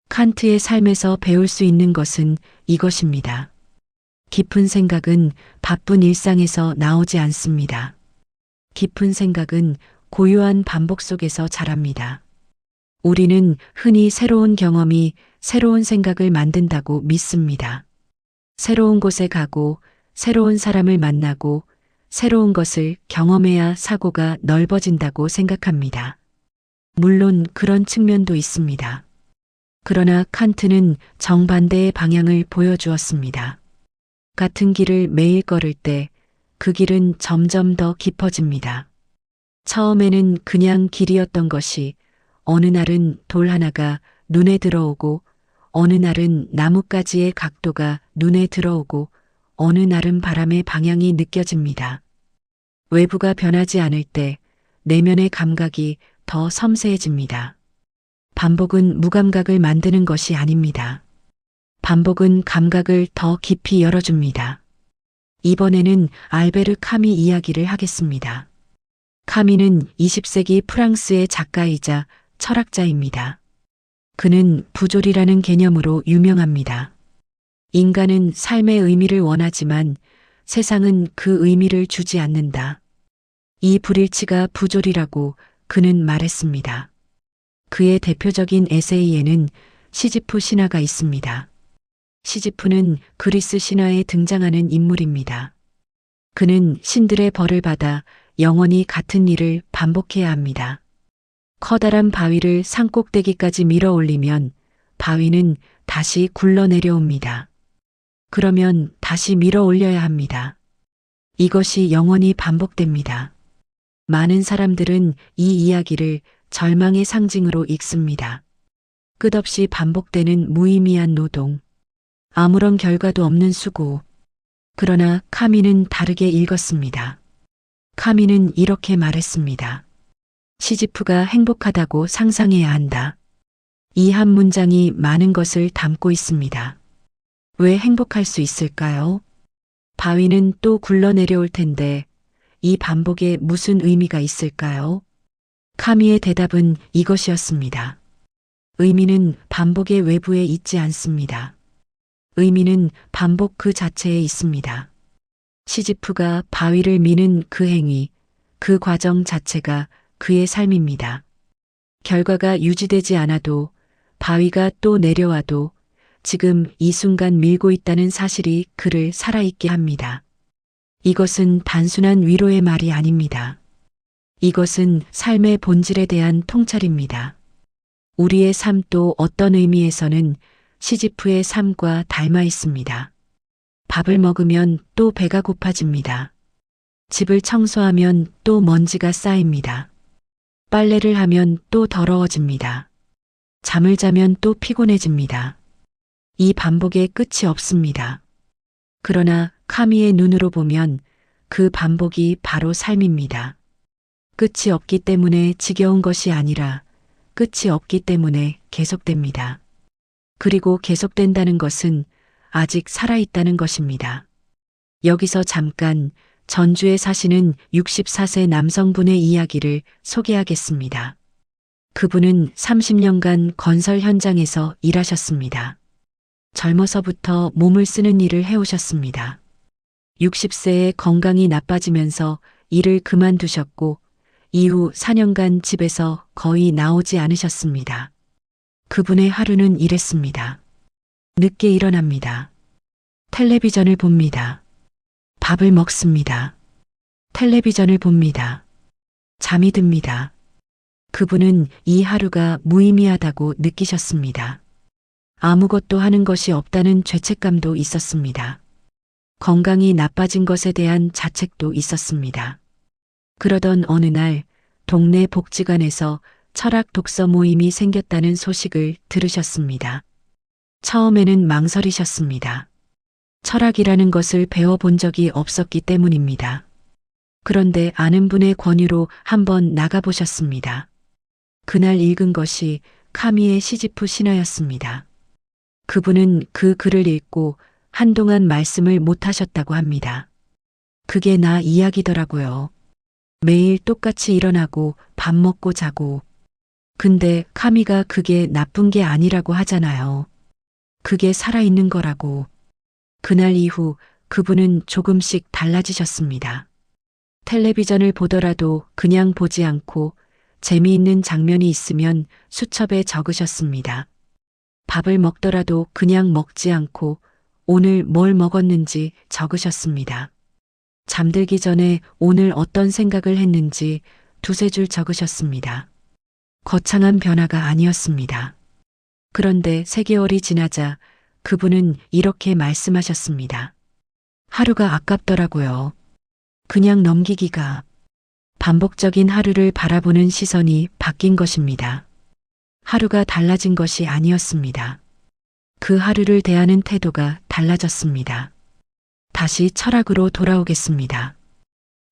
Speaker 1: 칸트의 삶에서 배울 수 있는 것은 이것입니다. 깊은 생각은 바쁜 일상에서 나오지 않습니다. 깊은 생각은 고요한 반복 속에서 자랍니다. 우리는 흔히 새로운 경험이 새로운 생각을 만든다고 믿습니다. 새로운 곳에 가고 새로운 사람을 만나고 새로운 것을 경험해야 사고가 넓어진다고 생각합니다. 물론 그런 측면도 있습니다. 그러나 칸트는 정반대의 방향을 보여주었습니다. 같은 길을 매일 걸을 때 그 길은 점점 더 깊어집니다. 처음에는 그냥 길이었던 것이 어느 날은 돌 하나가 눈에 들어오고 어느 날은 나뭇가지의 각도가 눈에 들어오고 어느 날은 바람의 방향이 느껴집니다. 외부가 변하지 않을 때 내면의 감각이 더 섬세해집니다. 반복은 무감각을 만드는 것이 아닙니다. 반복은 감각을 더 깊이 열어줍니다. 이번에는 알베르 카미 이야기를 하겠습니다. 카미는 20세기 프랑스의 작가이자 철학자입니다. 그는 부조리라는 개념으로 유명합니다. 인간은 삶의 의미를 원하지만 세상은 그 의미를 주지 않는다. 이 불일치가 부조리라고 그는 말했습니다. 그의 대표적인 에세이에는 시지프 신화가 있습니다. 시지프는 그리스 신화에 등장하는 인물입니다. 그는 신들의 벌을 받아 영원히 같은 일을 반복해야 합니다. 커다란 바위를 산꼭대기까지 밀어 올리면 바위는 다시 굴러 내려옵니다. 그러면 다시 밀어 올려야 합니다. 이것이 영원히 반복됩니다. 많은 사람들은 이 이야기를 절망의 상징으로 읽습니다. 끝없이 반복되는 무의미한 노동, 아무런 결과도 없는 수고. 그러나 카미는 다르게 읽었습니다. 카미는 이렇게 말했습니다. 시지프가 행복하다고 상상해야 한다. 이 한 문장이 많은 것을 담고 있습니다. 왜 행복할 수 있을까요? 바위는 또 굴러 내려올 텐데 이 반복에 무슨 의미가 있을까요? 카미의 대답은 이것이었습니다. 의미는 반복의 외부에 있지 않습니다. 의미는 반복 그 자체에 있습니다. 시지프가 바위를 미는 그 행위, 그 과정 자체가 그의 삶입니다. 결과가 유지되지 않아도 바위가 또 내려와도 지금 이 순간 밀고 있다는 사실이 그를 살아있게 합니다. 이것은 단순한 위로의 말이 아닙니다. 이것은 삶의 본질에 대한 통찰입니다. 우리의 삶도 어떤 의미에서는 시지프의 삶과 닮아 있습니다. 밥을 먹으면 또 배가 고파집니다. 집을 청소하면 또 먼지가 쌓입니다. 빨래를 하면 또 더러워집니다. 잠을 자면 또 피곤해집니다. 이 반복의 끝이 없습니다. 그러나 카미의 눈으로 보면 그 반복이 바로 삶입니다. 끝이 없기 때문에 지겨운 것이 아니라 끝이 없기 때문에 계속됩니다. 그리고 계속된다는 것은 아직 살아있다는 것입니다. 여기서 잠깐 전주에 사시는 64세 남성분의 이야기를 소개하겠습니다. 그분은 30년간 건설 현장에서 일하셨습니다. 젊어서부터 몸을 쓰는 일을 해오셨습니다. 60세에 건강이 나빠지면서 일을 그만두셨고 이후 4년간 집에서 거의 나오지 않으셨습니다. 그분의 하루는 이랬습니다. 늦게 일어납니다. 텔레비전을 봅니다. 밥을 먹습니다. 텔레비전을 봅니다. 잠이 듭니다. 그분은 이 하루가 무의미하다고 느끼셨습니다. 아무것도 하는 것이 없다는 죄책감도 있었습니다. 건강이 나빠진 것에 대한 자책도 있었습니다. 그러던 어느 날 동네 복지관에서 철학 독서 모임이 생겼다는 소식을 들으셨습니다. 처음에는 망설이셨습니다. 철학이라는 것을 배워본 적이 없었기 때문입니다. 그런데 아는 분의 권유로 한번 나가보셨습니다. 그날 읽은 것이 카미의 시지프 신화였습니다. 그분은 그 글을 읽고 한동안 말씀을 못하셨다고 합니다. 그게 나 이야기더라고요. 매일 똑같이 일어나고 밥 먹고 자고. 근데 카미가 그게 나쁜 게 아니라고 하잖아요. 그게 살아있는 거라고. 그날 이후 그분은 조금씩 달라지셨습니다. 텔레비전을 보더라도 그냥 보지 않고 재미있는 장면이 있으면 수첩에 적으셨습니다. 밥을 먹더라도 그냥 먹지 않고 오늘 뭘 먹었는지 적으셨습니다. 잠들기 전에 오늘 어떤 생각을 했는지 두세 줄 적으셨습니다. 거창한 변화가 아니었습니다. 그런데 3개월이 지나자 그분은 이렇게 말씀하셨습니다. 하루가 아깝더라고요. 그냥 넘기기가. 반복적인 하루를 바라보는 시선이 바뀐 것입니다. 하루가 달라진 것이 아니었습니다. 그 하루를 대하는 태도가 달라졌습니다. 다시 철학으로 돌아오겠습니다.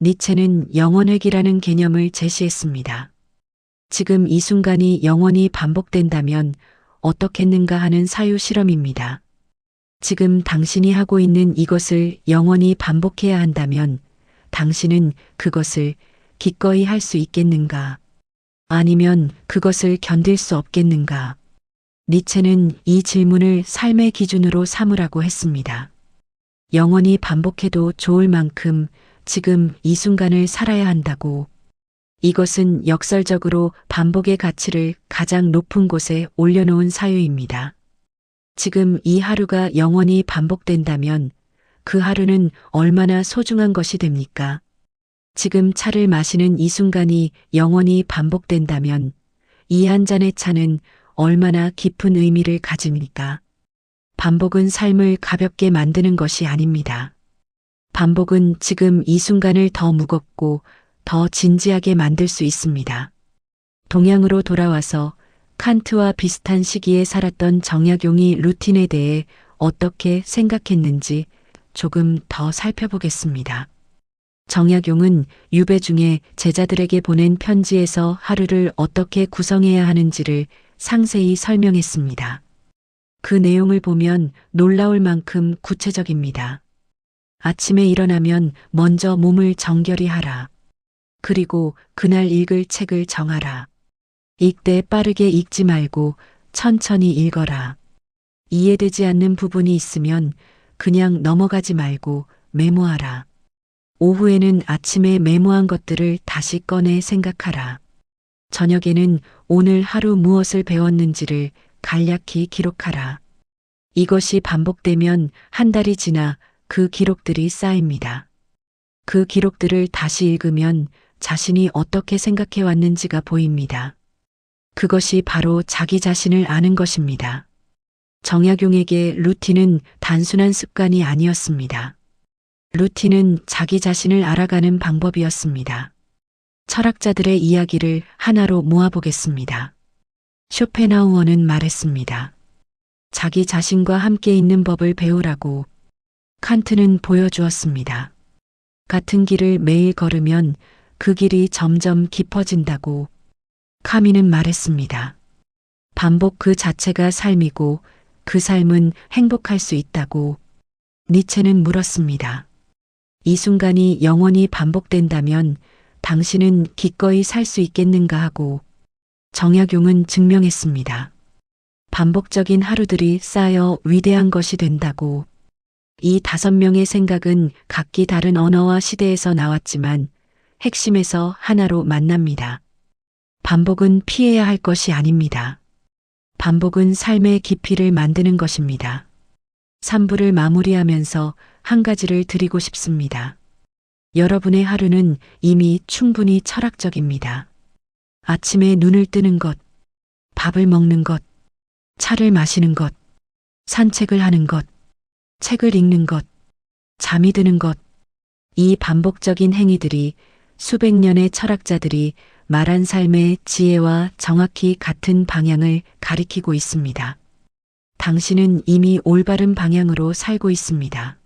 Speaker 1: 니체는 영원회귀라는 개념을 제시했습니다. 지금 이 순간이 영원히 반복된다면 어떻겠는가 하는 사유 실험입니다. 지금 당신이 하고 있는 이것을 영원히 반복해야 한다면 당신은 그것을 기꺼이 할 수 있겠는가? 아니면 그것을 견딜 수 없겠는가? 니체는 이 질문을 삶의 기준으로 삼으라고 했습니다. 영원히 반복해도 좋을 만큼 지금 이 순간을 살아야 한다고. 이것은 역설적으로 반복의 가치를 가장 높은 곳에 올려놓은 사유입니다. 지금 이 하루가 영원히 반복된다면 그 하루는 얼마나 소중한 것이 됩니까? 지금 차를 마시는 이 순간이 영원히 반복된다면 이 한 잔의 차는 얼마나 깊은 의미를 가집니까? 반복은 삶을 가볍게 만드는 것이 아닙니다. 반복은 지금 이 순간을 더 무겁고 더 진지하게 만들 수 있습니다. 동양으로 돌아와서 칸트와 비슷한 시기에 살았던 정약용이 루틴에 대해 어떻게 생각했는지 조금 더 살펴보겠습니다. 정약용은 유배 중에 제자들에게 보낸 편지에서 하루를 어떻게 구성해야 하는지를 상세히 설명했습니다. 그 내용을 보면 놀라울 만큼 구체적입니다. 아침에 일어나면 먼저 몸을 정결히 하라. 그리고 그날 읽을 책을 정하라. 읽되 빠르게 읽지 말고 천천히 읽어라. 이해되지 않는 부분이 있으면 그냥 넘어가지 말고 메모하라. 오후에는 아침에 메모한 것들을 다시 꺼내 생각하라. 저녁에는 오늘 하루 무엇을 배웠는지를 간략히 기록하라. 이것이 반복되면 한 달이 지나 그 기록들이 쌓입니다. 그 기록들을 다시 읽으면 자신이 어떻게 생각해 왔는지가 보입니다. 그것이 바로 자기 자신을 아는 것입니다. 정약용에게 루틴은 단순한 습관이 아니었습니다. 루틴은 자기 자신을 알아가는 방법이었습니다. 철학자들의 이야기를 하나로 모아보겠습니다. 쇼펜하우어는 말했습니다. 자기 자신과 함께 있는 법을 배우라고. 칸트는 보여주었습니다. 같은 길을 매일 걸으면 그 길이 점점 깊어진다고. 카미는 말했습니다. 반복 그 자체가 삶이고 그 삶은 행복할 수 있다고. 니체는 물었습니다. 이 순간이 영원히 반복된다면 당신은 기꺼이 살 수 있겠는가 하고. 정약용은 증명했습니다. 반복적인 하루들이 쌓여 위대한 것이 된다고. 이 5명의 생각은 각기 다른 언어와 시대에서 나왔지만 핵심에서 하나로 만납니다. 반복은 피해야 할 것이 아닙니다. 반복은 삶의 깊이를 만드는 것입니다. 3부를 마무리하면서 한 가지를 드리고 싶습니다. 여러분의 하루는 이미 충분히 철학적입니다. 아침에 눈을 뜨는 것, 밥을 먹는 것, 차를 마시는 것, 산책을 하는 것, 책을 읽는 것, 잠이 드는 것, 이 반복적인 행위들이 수백 년의 철학자들이 말한 삶의 지혜와 정확히 같은 방향을 가리키고 있습니다. 당신은 이미 올바른 방향으로 살고 있습니다.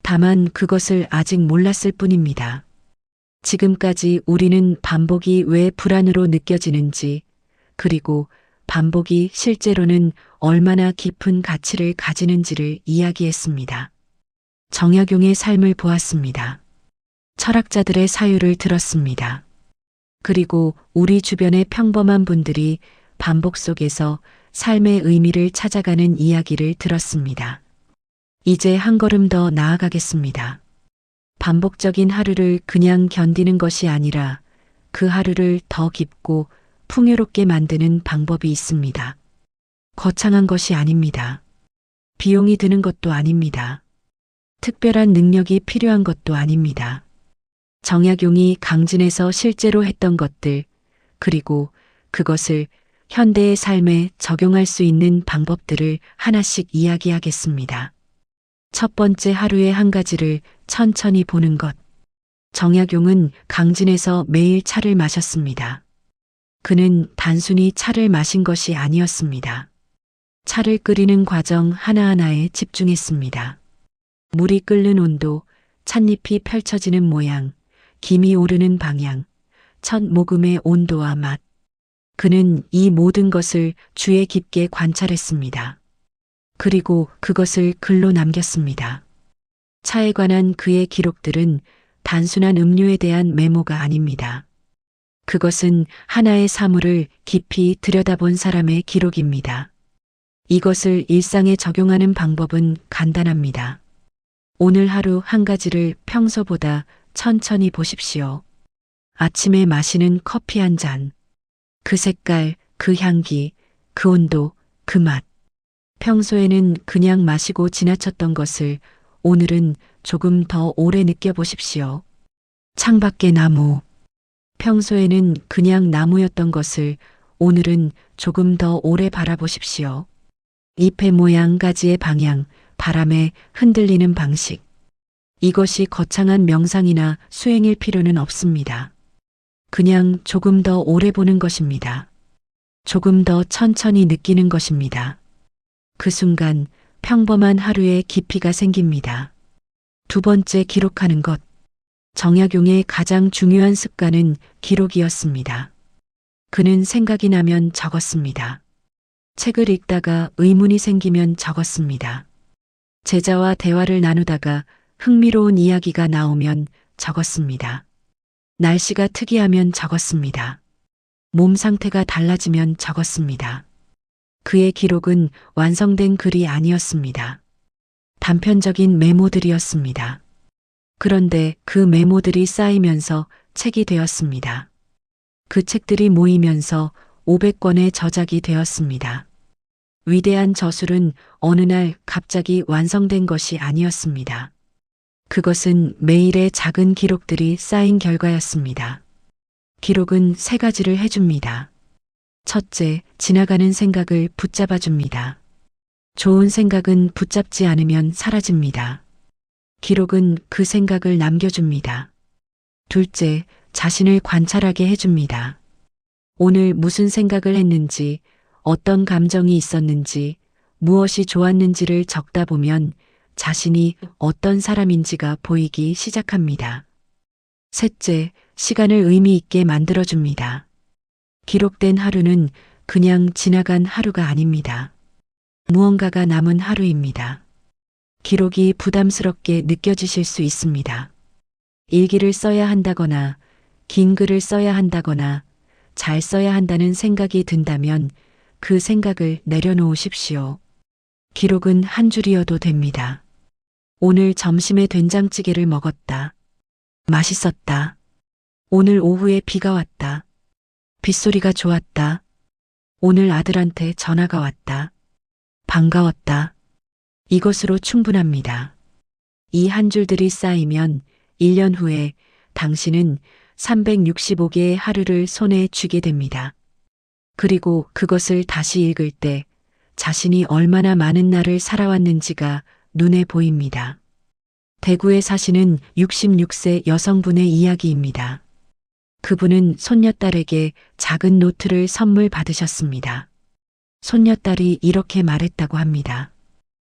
Speaker 1: 다만 그것을 아직 몰랐을 뿐입니다. 지금까지 우리는 반복이 왜 불안으로 느껴지는지, 그리고 반복이 실제로는 얼마나 깊은 가치를 가지는지를 이야기했습니다. 정약용의 삶을 보았습니다. 철학자들의 사유를 들었습니다. 그리고 우리 주변의 평범한 분들이 반복 속에서 삶의 의미를 찾아가는 이야기를 들었습니다. 이제 한 걸음 더 나아가겠습니다. 반복적인 하루를 그냥 견디는 것이 아니라 그 하루를 더 깊고 풍요롭게 만드는 방법이 있습니다. 거창한 것이 아닙니다. 비용이 드는 것도 아닙니다. 특별한 능력이 필요한 것도 아닙니다. 정약용이 강진에서 실제로 했던 것들, 그리고 그것을 현대의 삶에 적용할 수 있는 방법들을 하나씩 이야기하겠습니다. 첫 번째, 하루의 한 가지를 천천히 보는 것. 정약용은 강진에서 매일 차를 마셨습니다. 그는 단순히 차를 마신 것이 아니었습니다. 차를 끓이는 과정 하나하나에 집중했습니다. 물이 끓는 온도, 찻잎이 펼쳐지는 모양, 김이 오르는 방향, 첫 모금의 온도와 맛. 그는 이 모든 것을 주의 깊게 관찰했습니다. 그리고 그것을 글로 남겼습니다. 차에 관한 그의 기록들은 단순한 음료에 대한 메모가 아닙니다. 그것은 하나의 사물을 깊이 들여다본 사람의 기록입니다. 이것을 일상에 적용하는 방법은 간단합니다. 오늘 하루 한 가지를 평소보다 천천히 보십시오. 아침에 마시는 커피 한 잔. 그 색깔, 그 향기, 그 온도, 그 맛. 평소에는 그냥 마시고 지나쳤던 것을 오늘은 조금 더 오래 느껴보십시오. 창밖의 나무. 평소에는 그냥 나무였던 것을 오늘은 조금 더 오래 바라보십시오. 잎의 모양, 가지의 방향, 바람에 흔들리는 방식. 이것이 거창한 명상이나 수행일 필요는 없습니다. 그냥 조금 더 오래 보는 것입니다. 조금 더 천천히 느끼는 것입니다. 그 순간 평범한 하루에 깊이가 생깁니다. 두 번째, 기록하는 것. 정약용의 가장 중요한 습관은 기록이었습니다. 그는 생각이 나면 적었습니다. 책을 읽다가 의문이 생기면 적었습니다. 제자와 대화를 나누다가 흥미로운 이야기가 나오면 적었습니다. 날씨가 특이하면 적었습니다. 몸 상태가 달라지면 적었습니다. 그의 기록은 완성된 글이 아니었습니다. 단편적인 메모들이었습니다. 그런데 그 메모들이 쌓이면서 책이 되었습니다. 그 책들이 모이면서 500권의 저작이 되었습니다. 위대한 저술은 어느 날 갑자기 완성된 것이 아니었습니다. 그것은 매일의 작은 기록들이 쌓인 결과였습니다. 기록은 세 가지를 해줍니다. 첫째, 지나가는 생각을 붙잡아 줍니다. 좋은 생각은 붙잡지 않으면 사라집니다. 기록은 그 생각을 남겨줍니다. 둘째, 자신을 관찰하게 해줍니다. 오늘 무슨 생각을 했는지, 어떤 감정이 있었는지, 무엇이 좋았는지를 적다 보면 자신이 어떤 사람인지가 보이기 시작합니다. 셋째, 시간을 의미 있게 만들어줍니다. 기록된 하루는 그냥 지나간 하루가 아닙니다. 무언가가 남은 하루입니다. 기록이 부담스럽게 느껴지실 수 있습니다. 일기를 써야 한다거나, 긴 글을 써야 한다거나, 잘 써야 한다는 생각이 든다면 그 생각을 내려놓으십시오. 기록은 한 줄이어도 됩니다. 오늘 점심에 된장찌개를 먹었다. 맛있었다. 오늘 오후에 비가 왔다. 빗소리가 좋았다. 오늘 아들한테 전화가 왔다. 반가웠다. 이것으로 충분합니다. 이 한 줄들이 쌓이면 1년 후에 당신은 365개의 하루를 손에 쥐게 됩니다. 그리고 그것을 다시 읽을 때 자신이 얼마나 많은 날을 살아왔는지가 눈에 보입니다. 대구에 사시는 66세 여성분의 이야기입니다. 그분은 손녀딸에게 작은 노트를 선물 받으셨습니다. 손녀딸이 이렇게 말했다고 합니다.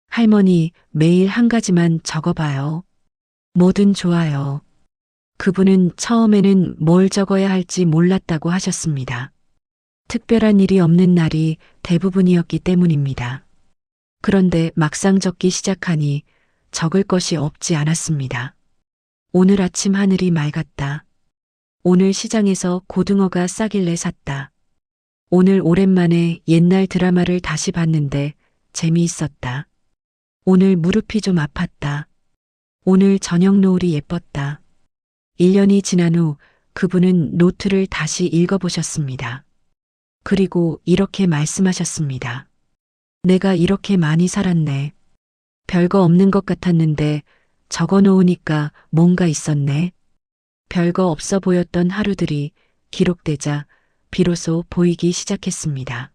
Speaker 1: 할머니, 매일 한 가지만 적어봐요. 뭐든 좋아요. 그분은 처음에는 뭘 적어야 할지 몰랐다고 하셨습니다. 특별한 일이 없는 날이 대부분이었기 때문입니다. 그런데 막상 적기 시작하니 적을 것이 없지 않았습니다. 오늘 아침 하늘이 맑았다. 오늘 시장에서 고등어가 싸길래 샀다. 오늘 오랜만에 옛날 드라마를 다시 봤는데 재미있었다. 오늘 무릎이 좀 아팠다. 오늘 저녁 노을이 예뻤다. 1년이 지난 후 그분은 노트를 다시 읽어보셨습니다. 그리고 이렇게 말씀하셨습니다. 내가 이렇게 많이 살았네. 별거 없는 것 같았는데 적어 놓으니까 뭔가 있었네. 별거 없어 보였던 하루들이 기록되자 비로소 보이기 시작했습니다.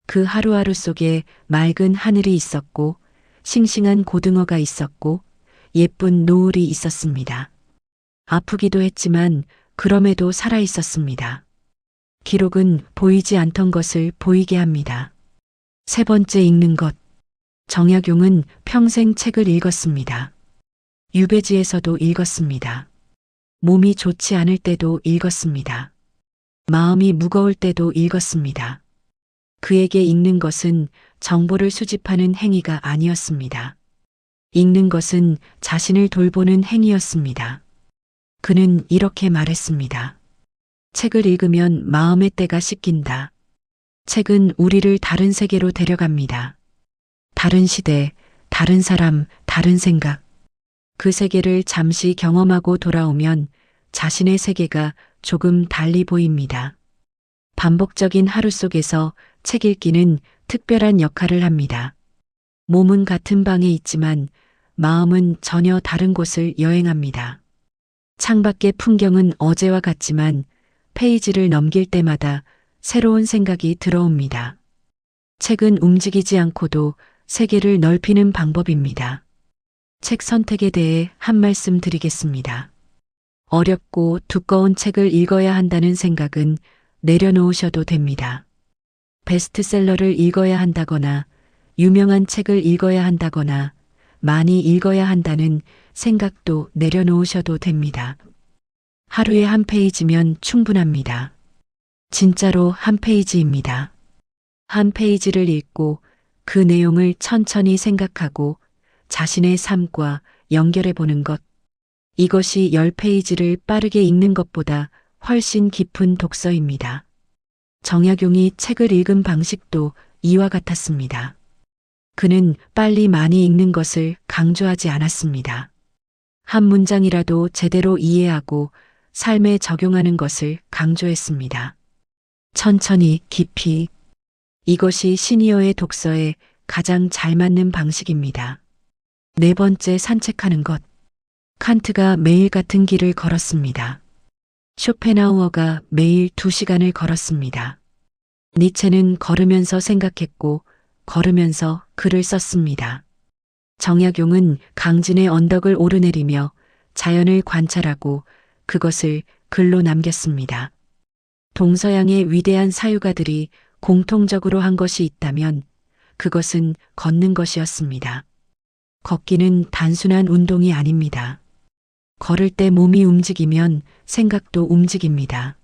Speaker 1: 그 하루하루 속에 맑은 하늘이 있었고 싱싱한 고등어가 있었고 예쁜 노을이 있었습니다. 아프기도 했지만 그럼에도 살아 있었습니다. 기록은 보이지 않던 것을 보이게 합니다. 세 번째, 읽는 것. 정약용은 평생 책을 읽었습니다. 유배지에서도 읽었습니다. 몸이 좋지 않을 때도 읽었습니다. 마음이 무거울 때도 읽었습니다. 그에게 읽는 것은 정보를 수집하는 행위가 아니었습니다. 읽는 것은 자신을 돌보는 행위였습니다. 그는 이렇게 말했습니다. 책을 읽으면 마음의 때가 씻긴다. 책은 우리를 다른 세계로 데려갑니다. 다른 시대, 다른 사람, 다른 생각. 그 세계를 잠시 경험하고 돌아오면 자신의 세계가 조금 달리 보입니다. 반복적인 하루 속에서 책 읽기는 특별한 역할을 합니다. 몸은 같은 방에 있지만 마음은 전혀 다른 곳을 여행합니다. 창밖의 풍경은 어제와 같지만 페이지를 넘길 때마다 새로운 생각이 들어옵니다. 책은 움직이지 않고도 세계를 넓히는 방법입니다. 책 선택에 대해 한 말씀 드리겠습니다. 어렵고 두꺼운 책을 읽어야 한다는 생각은 내려놓으셔도 됩니다. 베스트셀러를 읽어야 한다거나 유명한 책을 읽어야 한다거나 많이 읽어야 한다는 생각도 내려놓으셔도 됩니다. 하루에 한 페이지면 충분합니다. 진짜로 한 페이지입니다. 한 페이지를 읽고 그 내용을 천천히 생각하고 자신의 삶과 연결해 보는 것. 이것이 10페이지를 빠르게 읽는 것보다 훨씬 깊은 독서입니다. 정약용이 책을 읽은 방식도 이와 같았습니다. 그는 빨리 많이 읽는 것을 강조하지 않았습니다. 한 문장이라도 제대로 이해하고 삶에 적용하는 것을 강조했습니다. 천천히 깊이. 이것이 시니어의 독서에 가장 잘 맞는 방식입니다. 네 번째, 산책하는 것. 칸트가 매일 같은 길을 걸었습니다. 쇼펜하우어가 매일 2시간을 걸었습니다. 니체는 걸으면서 생각했고 걸으면서 글을 썼습니다. 정약용은 강진의 언덕을 오르내리며 자연을 관찰하고 그것을 글로 남겼습니다. 동서양의 위대한 사유가들이 공통적으로 한 것이 있다면 그것은 걷는 것이었습니다. 걷기는 단순한 운동이 아닙니다. 걸을 때 몸이 움직이면 생각도 움직입니다.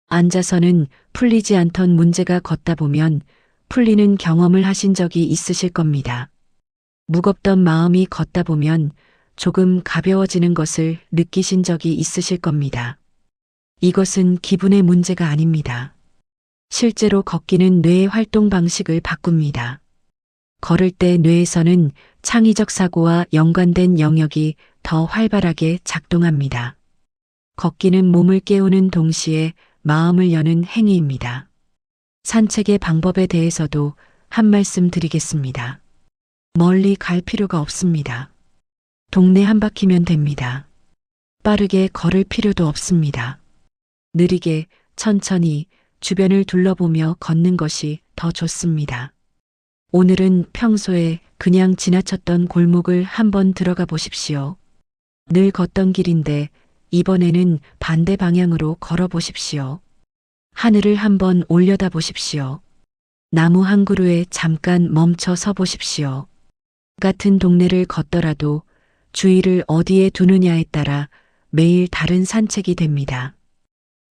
Speaker 1: 앉아서는 풀리지 않던 문제가 걷다 보면 풀리는 경험을 하신 적이 있으실 겁니다. 무겁던 마음이 걷다 보면 조금 가벼워지는 것을 느끼신 적이 있으실 겁니다. 이것은 기분의 문제가 아닙니다. 실제로 걷기는 뇌의 활동 방식을 바꿉니다. 걸을 때 뇌에서는 창의적 사고와 연관된 영역이 더 활발하게 작동합니다. 걷기는 몸을 깨우는 동시에 마음을 여는 행위입니다. 산책의 방법에 대해서도 한 말씀 드리겠습니다. 멀리 갈 필요가 없습니다. 동네 한 바퀴면 됩니다. 빠르게 걸을 필요도 없습니다. 느리게, 천천히 주변을 둘러보며 걷는 것이 더 좋습니다. 오늘은 평소에 그냥 지나쳤던 골목을 한번 들어가 보십시오. 늘 걷던 길인데 이번에는 반대 방향으로 걸어 보십시오. 하늘을 한번 올려다 보십시오. 나무 한 그루에 잠깐 멈춰 서 보십시오. 같은 동네를 걷더라도 주의를 어디에 두느냐에 따라 매일 다른 산책이 됩니다.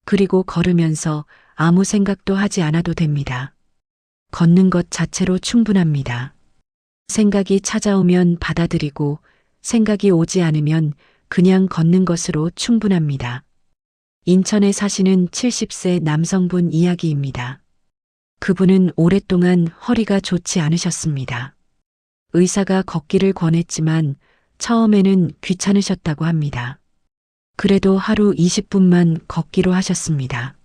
Speaker 1: 그리고 걸으면서 아무 생각도 하지 않아도 됩니다. 걷는 것 자체로 충분합니다. 생각이 찾아오면 받아들이고 생각이 오지 않으면 그냥 걷는 것으로 충분합니다. 인천에 사시는 70세 남성분 이야기입니다. 그분은 오랫동안 허리가 좋지 않으셨습니다. 의사가 걷기를 권했지만 처음에는 귀찮으셨다고 합니다. 그래도 하루 20분만 걷기로 하셨습니다.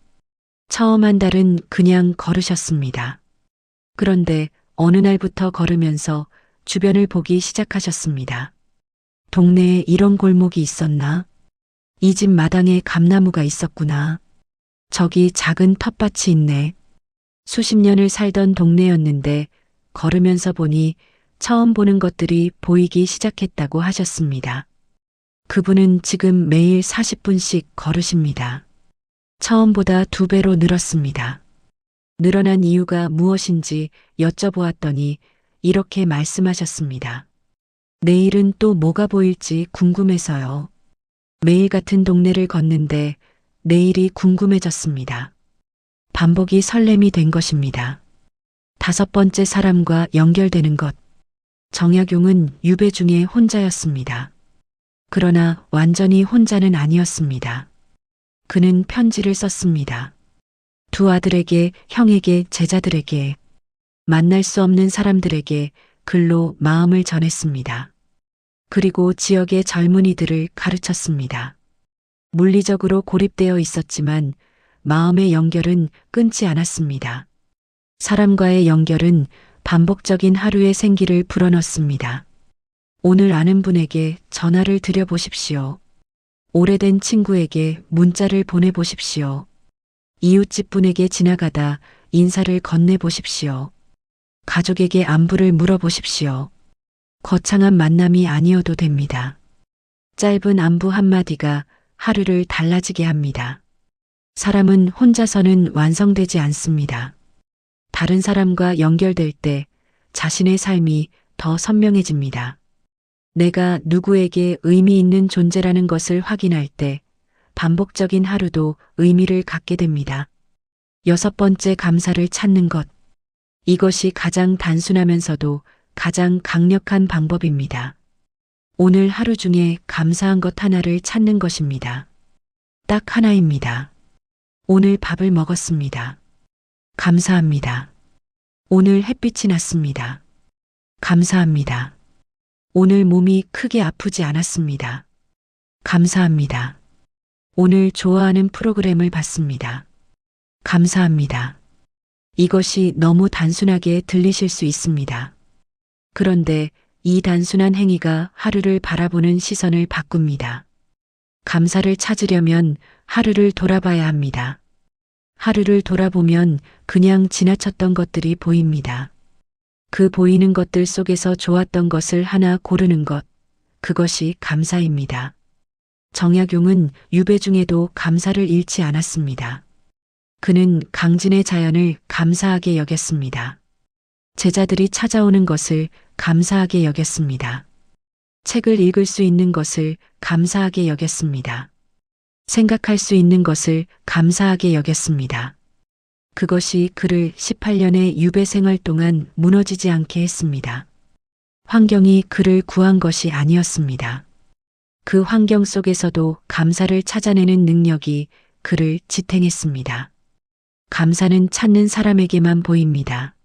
Speaker 1: 처음 한 달은 그냥 걸으셨습니다. 그런데 어느 날부터 걸으면서 주변을 보기 시작하셨습니다. 동네에 이런 골목이 있었나? 이 집 마당에 감나무가 있었구나. 저기 작은 텃밭이 있네. 수십 년을 살던 동네였는데 걸으면서 보니 처음 보는 것들이 보이기 시작했다고 하셨습니다. 그분은 지금 매일 40분씩 걸으십니다. 처음보다 2배로 늘었습니다. 늘어난 이유가 무엇인지 여쭤보았더니 이렇게 말씀하셨습니다. 내일은 또 뭐가 보일지 궁금해서요. 매일 같은 동네를 걷는데 내일이 궁금해졌습니다. 반복이 설렘이 된 것입니다. 5번째, 사람과 연결되는 것. 정약용은 유배 중에 혼자였습니다. 그러나 완전히 혼자는 아니었습니다. 그는 편지를 썼습니다. 2 아들에게, 형에게, 제자들에게, 만날 수 없는 사람들에게 글로 마음을 전했습니다. 그리고 지역의 젊은이들을 가르쳤습니다. 물리적으로 고립되어 있었지만 마음의 연결은 끊지 않았습니다. 사람과의 연결은 반복적인 하루의 생기를 불어넣습니다. 오늘 아는 분에게 전화를 드려보십시오. 오래된 친구에게 문자를 보내보십시오. 이웃집 분에게 지나가다 인사를 건네보십시오. 가족에게 안부를 물어보십시오. 거창한 만남이 아니어도 됩니다. 짧은 안부 한마디가 하루를 달라지게 합니다. 사람은 혼자서는 완성되지 않습니다. 다른 사람과 연결될 때 자신의 삶이 더 선명해집니다. 내가 누구에게 의미 있는 존재라는 것을 확인할 때 반복적인 하루도 의미를 갖게 됩니다. 6번째, 감사를 찾는 것. 이것이 가장 단순하면서도 가장 강력한 방법입니다. 오늘 하루 중에 감사한 것 하나를 찾는 것입니다. 딱 하나입니다. 오늘 밥을 먹었습니다. 감사합니다. 오늘 햇빛이 났습니다. 감사합니다. 오늘 몸이 크게 아프지 않았습니다. 감사합니다. 오늘 좋아하는 프로그램을 봤습니다. 감사합니다. 이것이 너무 단순하게 들리실 수 있습니다. 그런데 이 단순한 행위가 하루를 바라보는 시선을 바꿉니다. 감사를 찾으려면 하루를 돌아봐야 합니다. 하루를 돌아보면 그냥 지나쳤던 것들이 보입니다. 그 보이는 것들 속에서 좋았던 것을 하나 고르는 것, 그것이 감사입니다. 정약용은 유배 중에도 감사를 잃지 않았습니다. 그는 강진의 자연을 감사하게 여겼습니다. 제자들이 찾아오는 것을 감사하게 여겼습니다. 책을 읽을 수 있는 것을 감사하게 여겼습니다. 생각할 수 있는 것을 감사하게 여겼습니다. 그것이 그를 18년의 유배 생활 동안 무너지지 않게 했습니다. 환경이 그를 구한 것이 아니었습니다. 그 환경 속에서도 감사를 찾아내는 능력이 그를 지탱했습니다. 감사는 찾는 사람에게만 보입니다.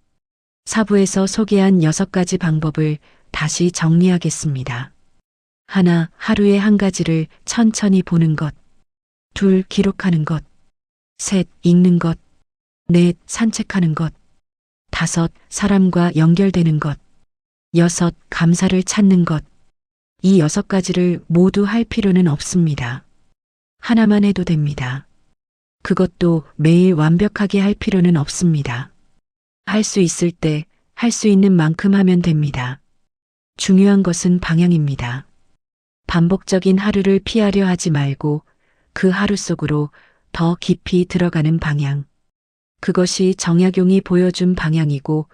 Speaker 1: 사부에서 소개한 6가지 방법을 다시 정리하겠습니다. 하나, 하루에 한 가지를 천천히 보는 것. 둘, 기록하는 것. 셋, 읽는 것. 넷, 산책하는 것. 다섯, 사람과 연결되는 것. 여섯, 감사를 찾는 것. 이 6가지를 모두 할 필요는 없습니다. 하나만 해도 됩니다. 그것도 매일 완벽하게 할 필요는 없습니다. 할 수 있을 때 할 수 있는 만큼 하면 됩니다. 중요한 것은 방향입니다. 반복적인 하루를 피하려 하지 말고 그 하루 속으로 더 깊이 들어가는 방향. 그것이 정약용이 보여준 방향이고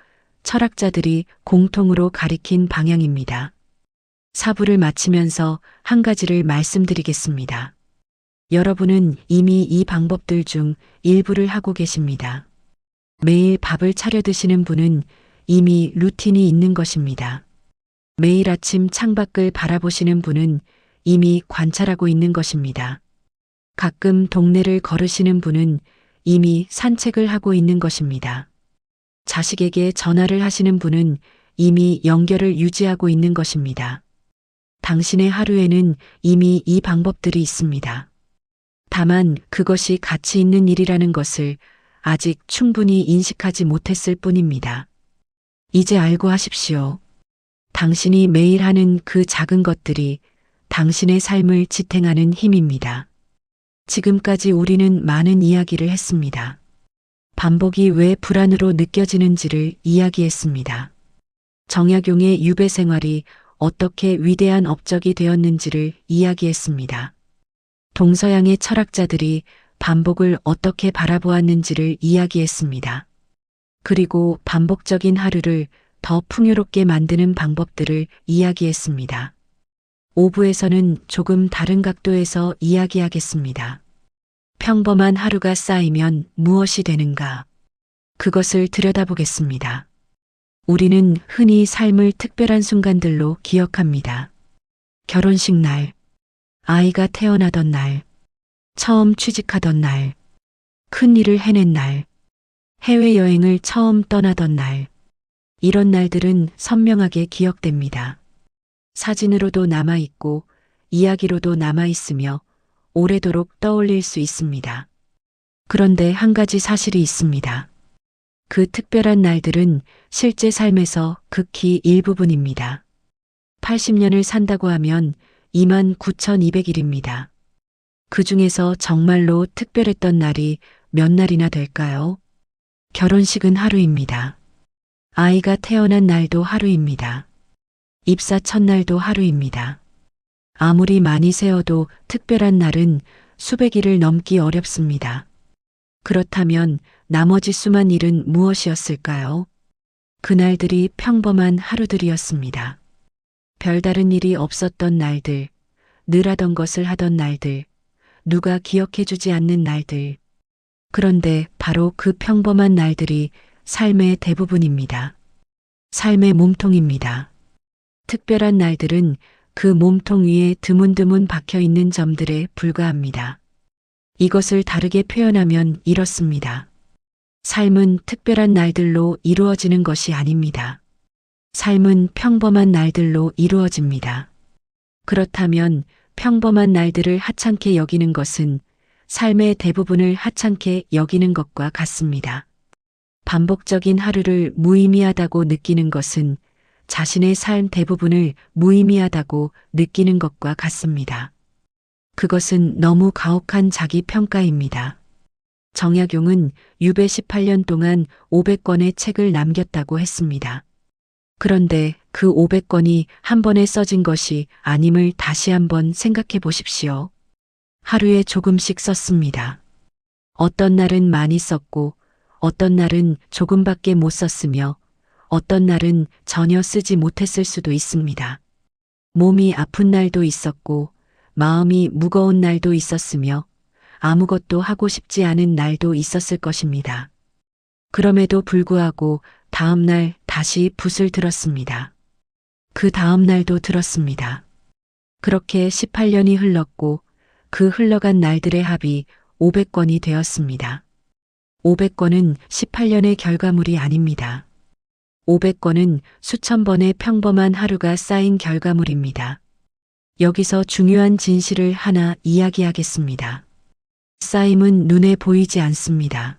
Speaker 1: 철학자들이 공통으로 가리킨 방향입니다. 사부를 마치면서 한 가지를 말씀드리겠습니다. 여러분은 이미 이 방법들 중 일부를 하고 계십니다. 매일 밥을 차려 드시는 분은 이미 루틴이 있는 것입니다. 매일 아침 창밖을 바라보시는 분은 이미 관찰하고 있는 것입니다. 가끔 동네를 걸으시는 분은 이미 산책을 하고 있는 것입니다. 자식에게 전화를 하시는 분은 이미 연결을 유지하고 있는 것입니다. 당신의 하루에는 이미 이 방법들이 있습니다. 다만 그것이 가치 있는 일이라는 것을 아직 충분히 인식하지 못했을 뿐입니다. 이제 알고 하십시오. 당신이 매일 하는 그 작은 것들이 당신의 삶을 지탱하는 힘입니다. 지금까지 우리는 많은 이야기를 했습니다. 반복이 왜 불안으로 느껴지는지를 이야기했습니다. 정약용의 유배 생활이 어떻게 위대한 업적이 되었는지를 이야기했습니다. 동서양의 철학자들이 반복을 어떻게 바라보았는지를 이야기했습니다. 그리고 반복적인 하루를 더 풍요롭게 만드는 방법들을 이야기했습니다. 5부에서는 조금 다른 각도에서 이야기하겠습니다. 평범한 하루가 쌓이면 무엇이 되는가? 그것을 들여다보겠습니다. 우리는 흔히 삶을 특별한 순간들로 기억합니다. 결혼식 날, 아이가 태어나던 날, 처음 취직하던 날, 큰 일을 해낸 날, 해외여행을 처음 떠나던 날, 이런 날들은 선명하게 기억됩니다. 사진으로도 남아있고 이야기로도 남아있으며 오래도록 떠올릴 수 있습니다. 그런데 한 가지 사실이 있습니다. 그 특별한 날들은 실제 삶에서 극히 일부분입니다. 80년을 산다고 하면 29,200일입니다. 그 중에서 정말로 특별했던 날이 몇 날이나 될까요? 결혼식은 하루입니다. 아이가 태어난 날도 하루입니다. 입사 첫날도 하루입니다. 아무리 많이 세어도 특별한 날은 수백일을 넘기 어렵습니다. 그렇다면 나머지 수만 일은 무엇이었을까요? 그날들이 평범한 하루들이었습니다. 별다른 일이 없었던 날들, 늘 하던 것을 하던 날들, 누가 기억해주지 않는 날들. 그런데 바로 그 평범한 날들이 삶의 대부분입니다. 삶의 몸통입니다. 특별한 날들은 그 몸통 위에 드문드문 박혀 있는 점들에 불과합니다. 이것을 다르게 표현하면 이렇습니다. 삶은 특별한 날들로 이루어지는 것이 아닙니다. 삶은 평범한 날들로 이루어집니다. 그렇다면 평범한 날들을 하찮게 여기는 것은 삶의 대부분을 하찮게 여기는 것과 같습니다. 반복적인 하루를 무의미하다고 느끼는 것은 자신의 삶 대부분을 무의미하다고 느끼는 것과 같습니다. 그것은 너무 가혹한 자기 평가입니다. 정약용은 유배 18년 동안 500권의 책을 남겼다고 했습니다. 그런데 그 500권이 한 번에 써진 것이 아님을 다시 한번 생각해 보십시오. 하루에 조금씩 썼습니다. 어떤 날은 많이 썼고 어떤 날은 조금밖에 못 썼으며 어떤 날은 전혀 쓰지 못했을 수도 있습니다. 몸이 아픈 날도 있었고 마음이 무거운 날도 있었으며 아무것도 하고 싶지 않은 날도 있었을 것입니다. 그럼에도 불구하고 다음 날 다시 붓을 들었습니다. 그 다음 날도 들었습니다. 그렇게 18년이 흘렀고 그 흘러간 날들의 합이 500권이 되었습니다. 500권은 18년의 결과물이 아닙니다. 500권은 수천 번의 평범한 하루가 쌓인 결과물입니다. 여기서 중요한 진실을 하나 이야기하겠습니다. 쌓임은 눈에 보이지 않습니다.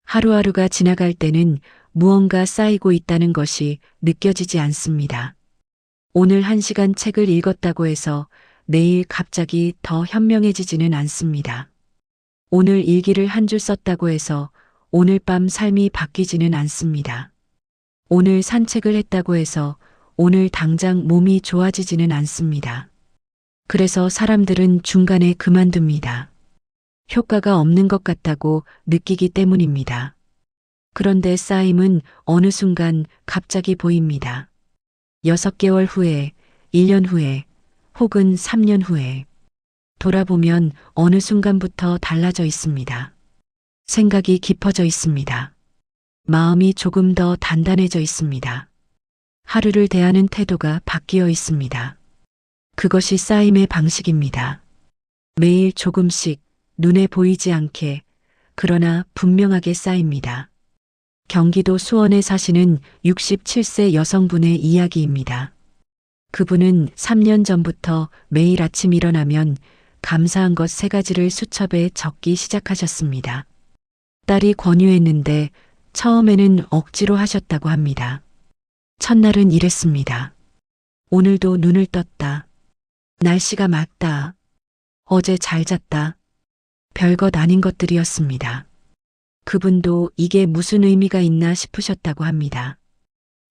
Speaker 1: 하루하루가 지나갈 때는 무언가 쌓이고 있다는 것이 느껴지지 않습니다. 오늘 1시간 책을 읽었다고 해서 내일 갑자기 더 현명해지지는 않습니다. 오늘 일기를 한 줄 썼다고 해서 오늘 밤 삶이 바뀌지는 않습니다. 오늘 산책을 했다고 해서 오늘 당장 몸이 좋아지지는 않습니다. 그래서 사람들은 중간에 그만둡니다. 효과가 없는 것 같다고 느끼기 때문입니다. 그런데 쌓임은 어느 순간 갑자기 보입니다. 6개월 후에, 1년 후에, 혹은 3년 후에 돌아보면 어느 순간부터 달라져 있습니다. 생각이 깊어져 있습니다. 마음이 조금 더 단단해져 있습니다. 하루를 대하는 태도가 바뀌어 있습니다. 그것이 쌓임의 방식입니다. 매일 조금씩 눈에 보이지 않게 그러나 분명하게 쌓입니다. 경기도 수원에 사시는 67세 여성분의 이야기입니다. 그분은 3년 전부터 매일 아침 일어나면 감사한 것 3가지를 수첩에 적기 시작하셨습니다. 딸이 권유했는데 처음에는 억지로 하셨다고 합니다. 첫날은 이랬습니다. 오늘도 눈을 떴다. 날씨가 맑다. 어제 잘 잤다. 별것 아닌 것들이었습니다. 그분도 이게 무슨 의미가 있나 싶으셨다고 합니다.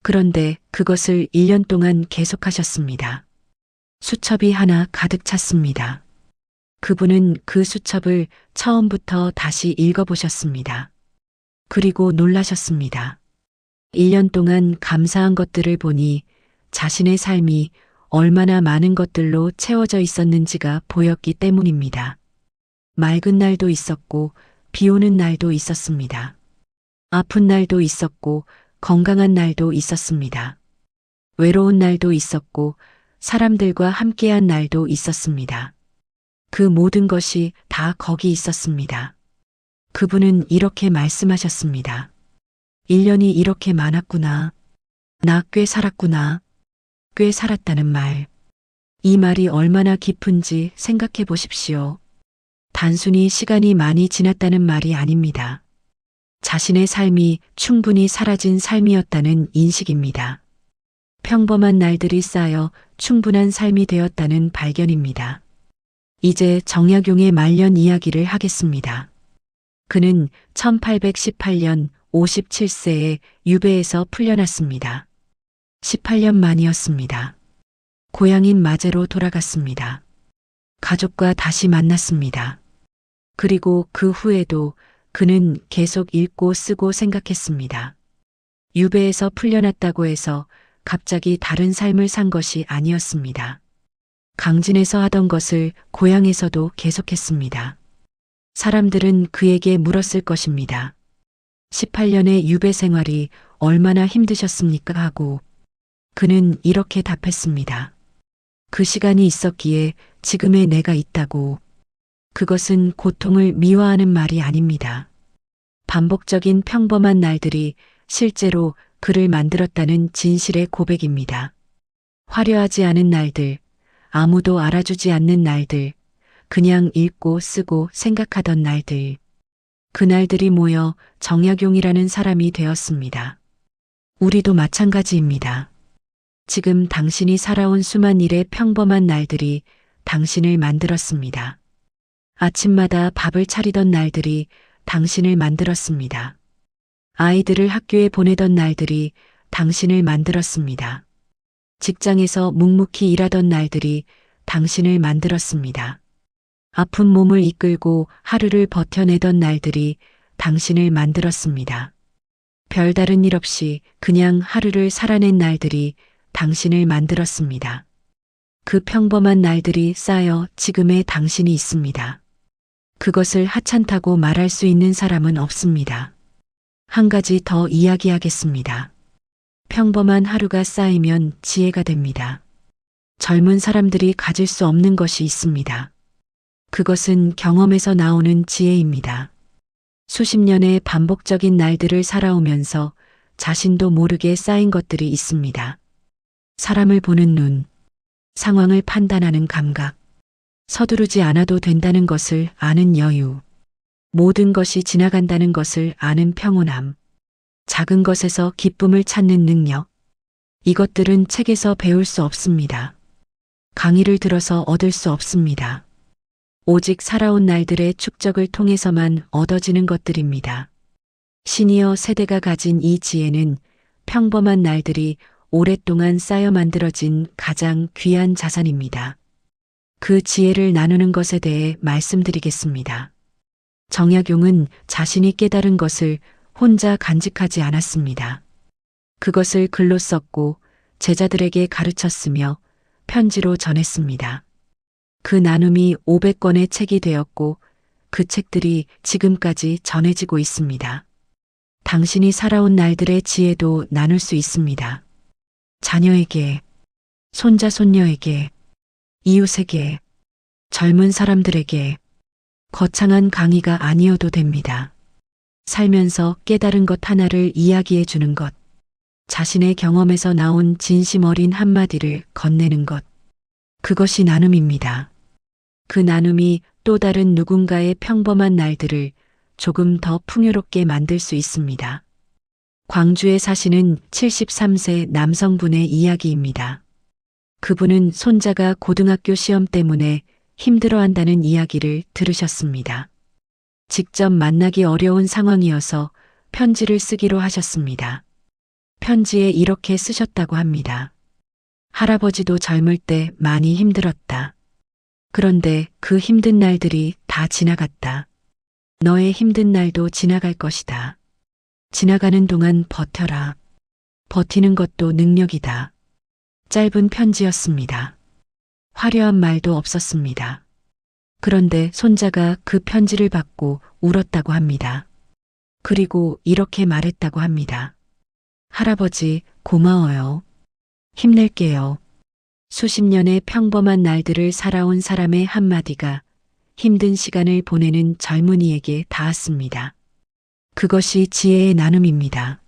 Speaker 1: 그런데 그것을 1년 동안 계속하셨습니다. 수첩이 하나 가득 찼습니다. 그분은 그 수첩을 처음부터 다시 읽어보셨습니다. 그리고 놀라셨습니다. 1년 동안 감사한 것들을 보니 자신의 삶이 얼마나 많은 것들로 채워져 있었는지가 보였기 때문입니다. 맑은 날도 있었고 비 오는 날도 있었습니다. 아픈 날도 있었고 건강한 날도 있었습니다. 외로운 날도 있었고 사람들과 함께한 날도 있었습니다. 그 모든 것이 다 거기 있었습니다. 그분은 이렇게 말씀하셨습니다. 1년이 이렇게 많았구나. 나 꽤 살았구나. 꽤 살았다는 말. 이 말이 얼마나 깊은지 생각해 보십시오. 단순히 시간이 많이 지났다는 말이 아닙니다. 자신의 삶이 충분히 사라진 삶이었다는 인식입니다. 평범한 날들이 쌓여 충분한 삶이 되었다는 발견입니다. 이제 정약용의 말년 이야기를 하겠습니다. 그는 1818년 57세에 유배에서 풀려났습니다. 18년 만이었습니다. 고향인 마제로 돌아갔습니다. 가족과 다시 만났습니다. 그리고 그 후에도 그는 계속 읽고 쓰고 생각했습니다. 유배에서 풀려났다고 해서 갑자기 다른 삶을 산 것이 아니었습니다. 강진에서 하던 것을 고향에서도 계속했습니다. 사람들은 그에게 물었을 것입니다. 18년의 유배 생활이 얼마나 힘드셨습니까? 하고 그는 이렇게 답했습니다. 그 시간이 있었기에 지금의 내가 있다고. 그것은 고통을 미화하는 말이 아닙니다. 반복적인 평범한 날들이 실제로 그를 만들었다는 진실의 고백입니다. 화려하지 않은 날들, 아무도 알아주지 않는 날들, 그냥 읽고 쓰고 생각하던 날들. 그 날들이 모여 정약용이라는 사람이 되었습니다. 우리도 마찬가지입니다. 지금 당신이 살아온 수만 일의 평범한 날들이 당신을 만들었습니다. 아침마다 밥을 차리던 날들이 당신을 만들었습니다. 아이들을 학교에 보내던 날들이 당신을 만들었습니다. 직장에서 묵묵히 일하던 날들이 당신을 만들었습니다. 아픈 몸을 이끌고 하루를 버텨내던 날들이 당신을 만들었습니다. 별다른 일 없이 그냥 하루를 살아낸 날들이 당신을 만들었습니다. 그 평범한 날들이 쌓여 지금의 당신이 있습니다. 그것을 하찮다고 말할 수 있는 사람은 없습니다. 한 가지 더 이야기하겠습니다. 평범한 하루가 쌓이면 지혜가 됩니다. 젊은 사람들이 가질 수 없는 것이 있습니다. 그것은 경험에서 나오는 지혜입니다. 수십 년의 반복적인 날들을 살아오면서 자신도 모르게 쌓인 것들이 있습니다. 사람을 보는 눈, 상황을 판단하는 감각, 서두르지 않아도 된다는 것을 아는 여유, 모든 것이 지나간다는 것을 아는 평온함, 작은 것에서 기쁨을 찾는 능력. 이것들은 책에서 배울 수 없습니다. 강의를 들어서 얻을 수 없습니다. 오직 살아온 날들의 축적을 통해서만 얻어지는 것들입니다. 시니어 세대가 가진 이 지혜는 평범한 날들이 오랫동안 쌓여 만들어진 가장 귀한 자산입니다. 그 지혜를 나누는 것에 대해 말씀드리겠습니다. 정약용은 자신이 깨달은 것을 혼자 간직하지 않았습니다. 그것을 글로 썼고 제자들에게 가르쳤으며 편지로 전했습니다. 그 나눔이 500권의 책이 되었고 그 책들이 지금까지 전해지고 있습니다. 당신이 살아온 날들의 지혜도 나눌 수 있습니다. 자녀에게, 손자 손녀에게, 이웃에게, 젊은 사람들에게. 거창한 강의가 아니어도 됩니다. 살면서 깨달은 것 하나를 이야기해 주는 것, 자신의 경험에서 나온 진심 어린 한마디를 건네는 것, 그것이 나눔입니다. 그 나눔이 또 다른 누군가의 평범한 날들을 조금 더 풍요롭게 만들 수 있습니다. 광주에 사시는 73세 남성분의 이야기입니다. 그분은 손자가 고등학교 시험 때문에 힘들어한다는 이야기를 들으셨습니다. 직접 만나기 어려운 상황이어서 편지를 쓰기로 하셨습니다. 편지에 이렇게 쓰셨다고 합니다. 할아버지도 젊을 때 많이 힘들었다. 그런데 그 힘든 날들이 다 지나갔다. 너의 힘든 날도 지나갈 것이다. 지나가는 동안 버텨라. 버티는 것도 능력이다. 짧은 편지였습니다. 화려한 말도 없었습니다. 그런데 손자가 그 편지를 받고 울었다고 합니다. 그리고 이렇게 말했다고 합니다. 할아버지, 고마워요. 힘낼게요. 수십 년의 평범한 날들을 살아온 사람의 한마디가 힘든 시간을 보내는 젊은이에게 닿았습니다. 그것이 지혜의 나눔입니다.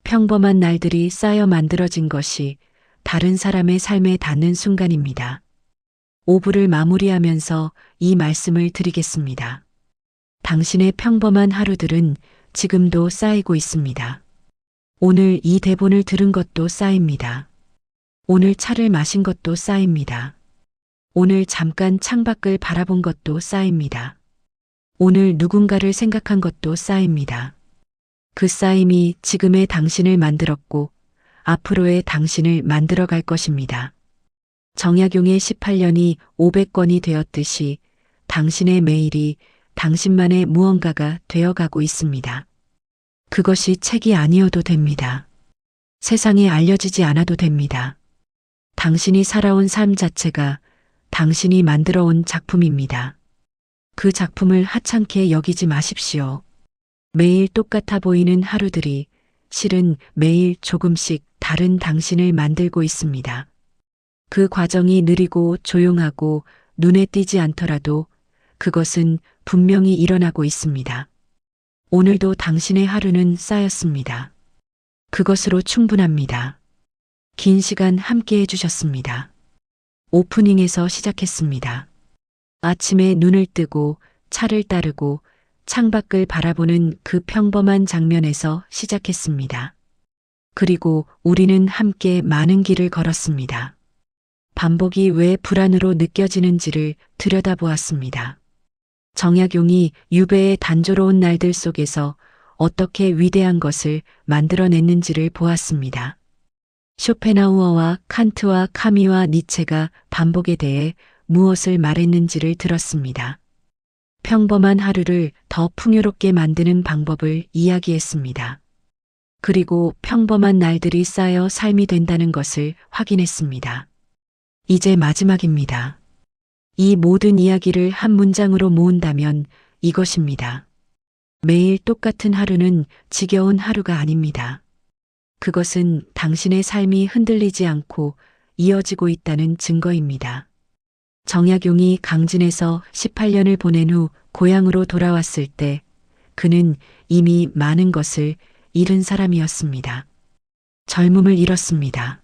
Speaker 1: 평범한 날들이 쌓여 만들어진 것이 다른 사람의 삶에 닿는 순간입니다. 5부를 마무리하면서 이 말씀을 드리겠습니다. 당신의 평범한 하루들은 지금도 쌓이고 있습니다. 오늘 이 대본을 들은 것도 쌓입니다. 오늘 차를 마신 것도 쌓입니다. 오늘 잠깐 창밖을 바라본 것도 쌓입니다. 오늘 누군가를 생각한 것도 쌓입니다. 그 쌓임이 지금의 당신을 만들었고 앞으로의 당신을 만들어갈 것입니다. 정약용의 18년이 500권이 되었듯이 당신의 매일이 당신만의 무언가가 되어가고 있습니다. 그것이 책이 아니어도 됩니다. 세상에 알려지지 않아도 됩니다. 당신이 살아온 삶 자체가 당신이 만들어 온 작품입니다. 그 작품을 하찮게 여기지 마십시오. 매일 똑같아 보이는 하루들이 실은 매일 조금씩 다른 당신을 만들고 있습니다. 그 과정이 느리고 조용하고 눈에 띄지 않더라도 그것은 분명히 일어나고 있습니다. 오늘도 당신의 하루는 쌓였습니다. 그것으로 충분합니다. 긴 시간 함께 해주셨습니다. 오프닝에서 시작했습니다. 아침에 눈을 뜨고 차를 따르고 창밖을 바라보는 그 평범한 장면에서 시작했습니다. 그리고 우리는 함께 많은 길을 걸었습니다. 반복이 왜 불안으로 느껴지는지를 들여다보았습니다. 정약용이 유배의 단조로운 날들 속에서 어떻게 위대한 것을 만들어냈는지를 보았습니다. 쇼펜하우어와 칸트와 카미와 니체가 반복에 대해 무엇을 말했는지를 들었습니다. 평범한 하루를 더 풍요롭게 만드는 방법을 이야기했습니다. 그리고 평범한 날들이 쌓여 삶이 된다는 것을 확인했습니다. 이제 마지막입니다. 이 모든 이야기를 한 문장으로 모은다면 이것입니다. 매일 똑같은 하루는 지겨운 하루가 아닙니다. 그것은 당신의 삶이 흔들리지 않고 이어지고 있다는 증거입니다. 정약용이 강진에서 18년을 보낸 후 고향으로 돌아왔을 때 그는 이미 많은 것을 잃은 사람이었습니다. 젊음을 잃었습니다.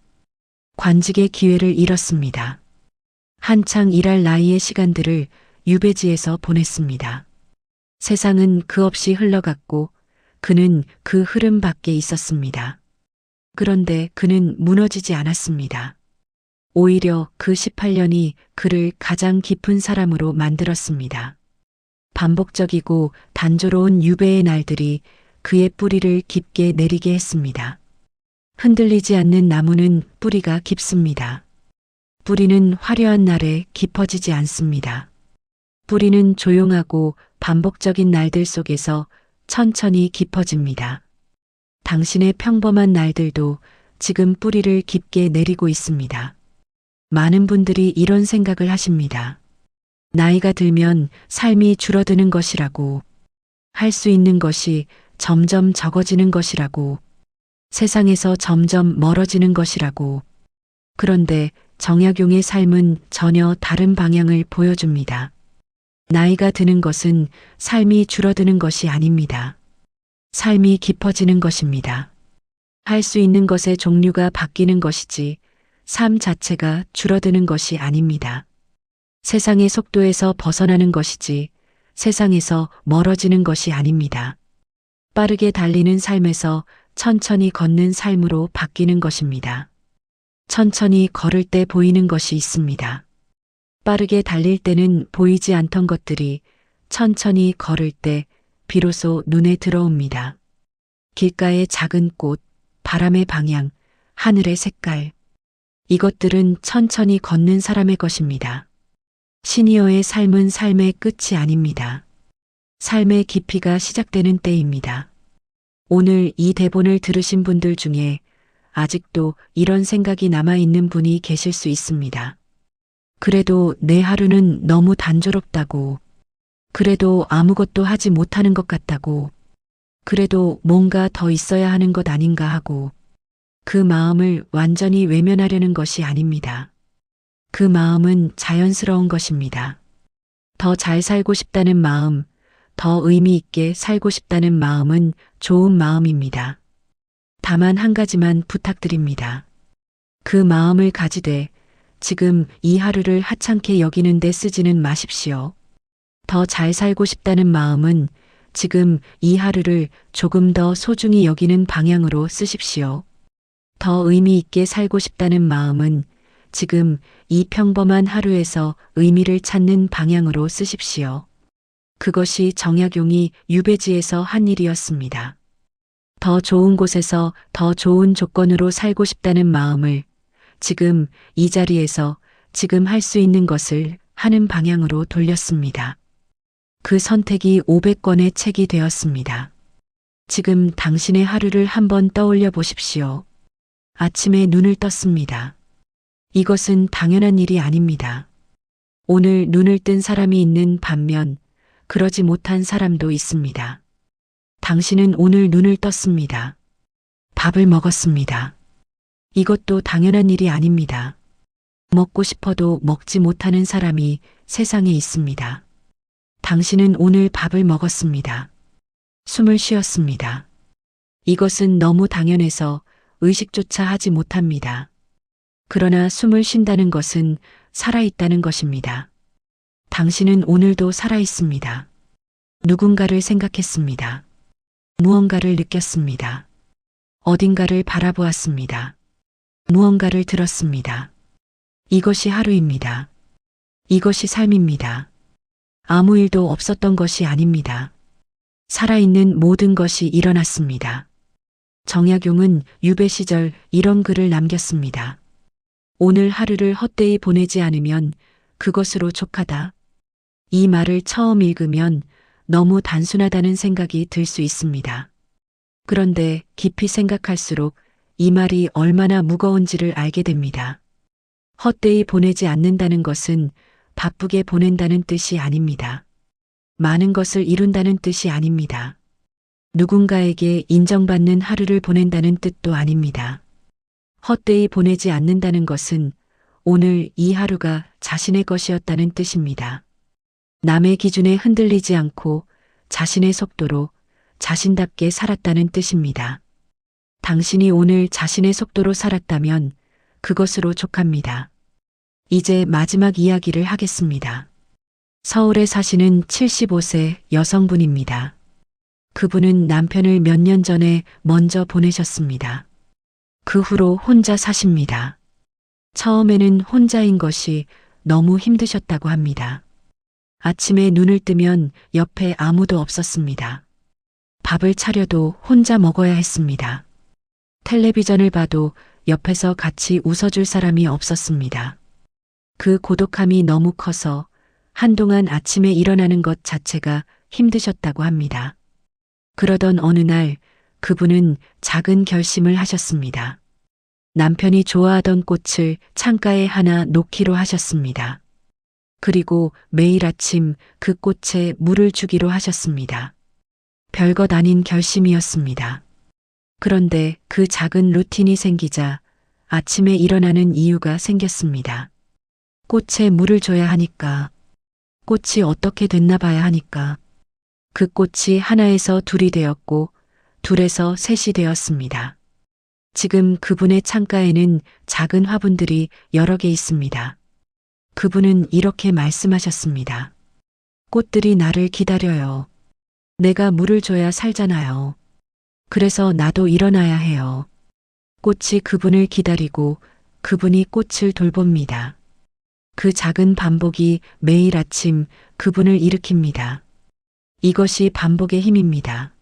Speaker 1: 관직의 기회를 잃었습니다. 한창 일할 나이의 시간들을 유배지에서 보냈습니다. 세상은 그 없이 흘러갔고 그는 그 흐름 밖에 있었습니다. 그런데 그는 무너지지 않았습니다. 오히려 그 18년이 그를 가장 깊은 사람으로 만들었습니다. 반복적이고 단조로운 유배의 날들이 그의 뿌리를 깊게 내리게 했습니다. 흔들리지 않는 나무는 뿌리가 깊습니다. 뿌리는 화려한 날에 깊어지지 않습니다. 뿌리는 조용하고 반복적인 날들 속에서 천천히 깊어집니다. 당신의 평범한 날들도 지금 뿌리를 깊게 내리고 있습니다. 많은 분들이 이런 생각을 하십니다. 나이가 들면 삶이 줄어드는 것이라고, 할 수 있는 것이 점점 적어지는 것이라고, 세상에서 점점 멀어지는 것이라고. 그런데 정약용의 삶은 전혀 다른 방향을 보여줍니다. 나이가 드는 것은 삶이 줄어드는 것이 아닙니다. 삶이 깊어지는 것입니다. 할 수 있는 것의 종류가 바뀌는 것이지 삶 자체가 줄어드는 것이 아닙니다. 세상의 속도에서 벗어나는 것이지 세상에서 멀어지는 것이 아닙니다. 빠르게 달리는 삶에서 천천히 걷는 삶으로 바뀌는 것입니다. 천천히 걸을 때 보이는 것이 있습니다. 빠르게 달릴 때는 보이지 않던 것들이 천천히 걸을 때 비로소 눈에 들어옵니다. 길가의 작은 꽃, 바람의 방향, 하늘의 색깔. 이것들은 천천히 걷는 사람의 것입니다. 시니어의 삶은 삶의 끝이 아닙니다. 삶의 깊이가 시작되는 때입니다. 오늘 이 대본을 들으신 분들 중에 아직도 이런 생각이 남아있는 분이 계실 수 있습니다. 그래도 내 하루는 너무 단조롭다고, 그래도 아무것도 하지 못하는 것 같다고, 그래도 뭔가 더 있어야 하는 것 아닌가 하고, 그 마음을 완전히 외면하려는 것이 아닙니다. 그 마음은 자연스러운 것입니다. 더 잘 살고 싶다는 마음, 더 의미 있게 살고 싶다는 마음은 좋은 마음입니다. 다만 한 가지만 부탁드립니다. 그 마음을 가지되 지금 이 하루를 하찮게 여기는데 쓰지는 마십시오. 더 잘 살고 싶다는 마음은 지금 이 하루를 조금 더 소중히 여기는 방향으로 쓰십시오. 더 의미 있게 살고 싶다는 마음은 지금 이 평범한 하루에서 의미를 찾는 방향으로 쓰십시오. 그것이 정약용이 유배지에서 한 일이었습니다. 더 좋은 곳에서 더 좋은 조건으로 살고 싶다는 마음을 지금 이 자리에서 지금 할 수 있는 것을 하는 방향으로 돌렸습니다. 그 선택이 500권의 책이 되었습니다. 지금 당신의 하루를 한번 떠올려 보십시오. 아침에 눈을 떴습니다. 이것은 당연한 일이 아닙니다. 오늘 눈을 뜬 사람이 있는 반면 그러지 못한 사람도 있습니다. 당신은 오늘 눈을 떴습니다. 밥을 먹었습니다. 이것도 당연한 일이 아닙니다. 먹고 싶어도 먹지 못하는 사람이 세상에 있습니다. 당신은 오늘 밥을 먹었습니다. 숨을 쉬었습니다. 이것은 너무 당연해서 의식조차 하지 못합니다. 그러나 숨을 쉰다는 것은 살아있다는 것입니다. 당신은 오늘도 살아있습니다. 누군가를 생각했습니다. 무언가를 느꼈습니다. 어딘가를 바라보았습니다. 무언가를 들었습니다. 이것이 하루입니다. 이것이 삶입니다. 아무 일도 없었던 것이 아닙니다. 살아있는 모든 것이 일어났습니다. 정약용은 유배 시절 이런 글을 남겼습니다. 오늘 하루를 헛되이 보내지 않으면 그것으로 족하다. 이 말을 처음 읽으면 너무 단순하다는 생각이 들 수 있습니다. 그런데 깊이 생각할수록 이 말이 얼마나 무거운지를 알게 됩니다. 헛되이 보내지 않는다는 것은 바쁘게 보낸다는 뜻이 아닙니다. 많은 것을 이룬다는 뜻이 아닙니다. 누군가에게 인정받는 하루를 보낸다는 뜻도 아닙니다. 헛되이 보내지 않는다는 것은 오늘 이 하루가 자신의 것이었다는 뜻입니다. 남의 기준에 흔들리지 않고 자신의 속도로 자신답게 살았다는 뜻입니다. 당신이 오늘 자신의 속도로 살았다면 그것으로 족합니다. 이제 마지막 이야기를 하겠습니다. 서울에 사시는 75세 여성분입니다. 그분은 남편을 몇 년 전에 먼저 보내셨습니다. 그 후로 혼자 사십니다. 처음에는 혼자인 것이 너무 힘드셨다고 합니다. 아침에 눈을 뜨면 옆에 아무도 없었습니다. 밥을 차려도 혼자 먹어야 했습니다. 텔레비전을 봐도 옆에서 같이 웃어줄 사람이 없었습니다. 그 고독함이 너무 커서 한동안 아침에 일어나는 것 자체가 힘드셨다고 합니다. 그러던 어느 날 그분은 작은 결심을 하셨습니다. 남편이 좋아하던 꽃을 창가에 하나 놓기로 하셨습니다. 그리고 매일 아침 그 꽃에 물을 주기로 하셨습니다. 별것 아닌 결심이었습니다. 그런데 그 작은 루틴이 생기자 아침에 일어나는 이유가 생겼습니다. 꽃에 물을 줘야 하니까, 꽃이 어떻게 됐나 봐야 하니까. 그 꽃이 하나에서 둘이 되었고 둘에서 셋이 되었습니다. 지금 그분의 창가에는 작은 화분들이 여러 개 있습니다. 그분은 이렇게 말씀하셨습니다. 꽃들이 나를 기다려요. 내가 물을 줘야 살잖아요. 그래서 나도 일어나야 해요. 꽃이 그분을 기다리고 그분이 꽃을 돌봅니다. 그 작은 반복이 매일 아침 그분을 일으킵니다. 이것이 반복의 힘입니다.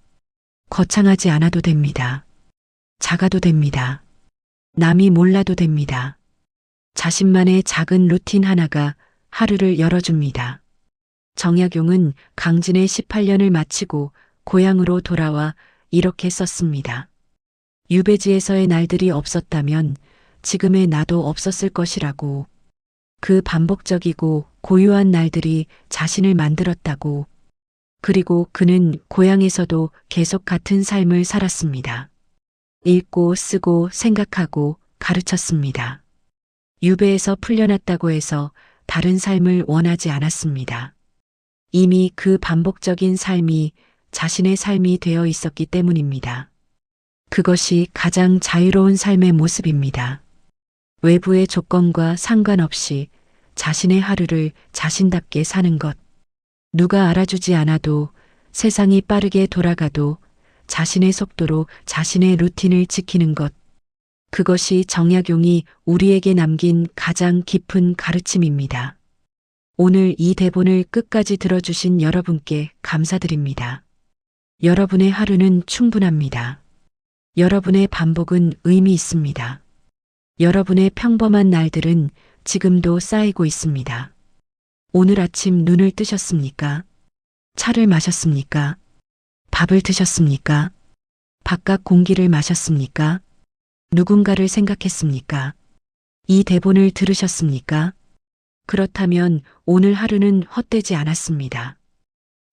Speaker 1: 거창하지 않아도 됩니다. 작아도 됩니다. 남이 몰라도 됩니다. 자신만의 작은 루틴 하나가 하루를 열어줍니다. 정약용은 강진의 18년을 마치고 고향으로 돌아와 이렇게 썼습니다. 유배지에서의 날들이 없었다면 지금의 나도 없었을 것이라고. 그 반복적이고 고요한 날들이 자신을 만들었다고. 그리고 그는 고향에서도 계속 같은 삶을 살았습니다. 읽고 쓰고 생각하고 가르쳤습니다. 유배에서 풀려났다고 해서 다른 삶을 원하지 않았습니다. 이미 그 반복적인 삶이 자신의 삶이 되어 있었기 때문입니다. 그것이 가장 자유로운 삶의 모습입니다. 외부의 조건과 상관없이 자신의 하루를 자신답게 사는 것. 누가 알아주지 않아도 세상이 빠르게 돌아가도 자신의 속도로 자신의 루틴을 지키는 것. 그것이 정약용이 우리에게 남긴 가장 깊은 가르침입니다. 오늘 이 대본을 끝까지 들어주신 여러분께 감사드립니다. 여러분의 하루는 충분합니다. 여러분의 반복은 의미 있습니다. 여러분의 평범한 날들은 지금도 쌓이고 있습니다. 오늘 아침 눈을 뜨셨습니까? 차를 마셨습니까? 밥을 드셨습니까? 바깥 공기를 마셨습니까? 누군가를 생각했습니까? 이 대본을 들으셨습니까? 그렇다면 오늘 하루는 헛되지 않았습니다.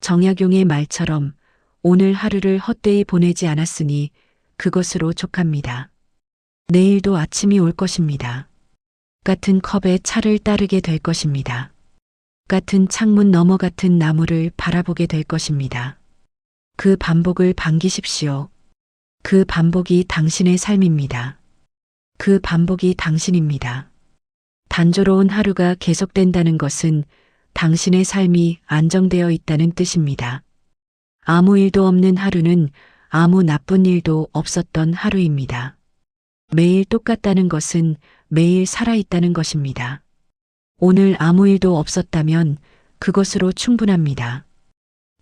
Speaker 1: 정약용의 말처럼 오늘 하루를 헛되이 보내지 않았으니 그것으로 족합니다. 내일도 아침이 올 것입니다. 같은 컵에 차를 따르게 될 것입니다. 같은 창문 너머 같은 나무를 바라보게 될 것입니다. 그 반복을 반기십시오. 그 반복이 당신의 삶입니다. 그 반복이 당신입니다. 단조로운 하루가 계속된다는 것은 당신의 삶이 안정되어 있다는 뜻입니다. 아무 일도 없는 하루는 아무 나쁜 일도 없었던 하루입니다. 매일 똑같다는 것은 매일 살아있다는 것입니다. 오늘 아무 일도 없었다면 그것으로 충분합니다.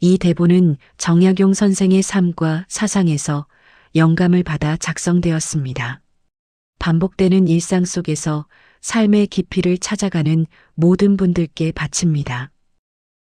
Speaker 1: 이 대본은 정약용 선생의 삶과 사상에서 영감을 받아 작성되었습니다. 반복되는 일상 속에서 삶의 깊이를 찾아가는 모든 분들께 바칩니다.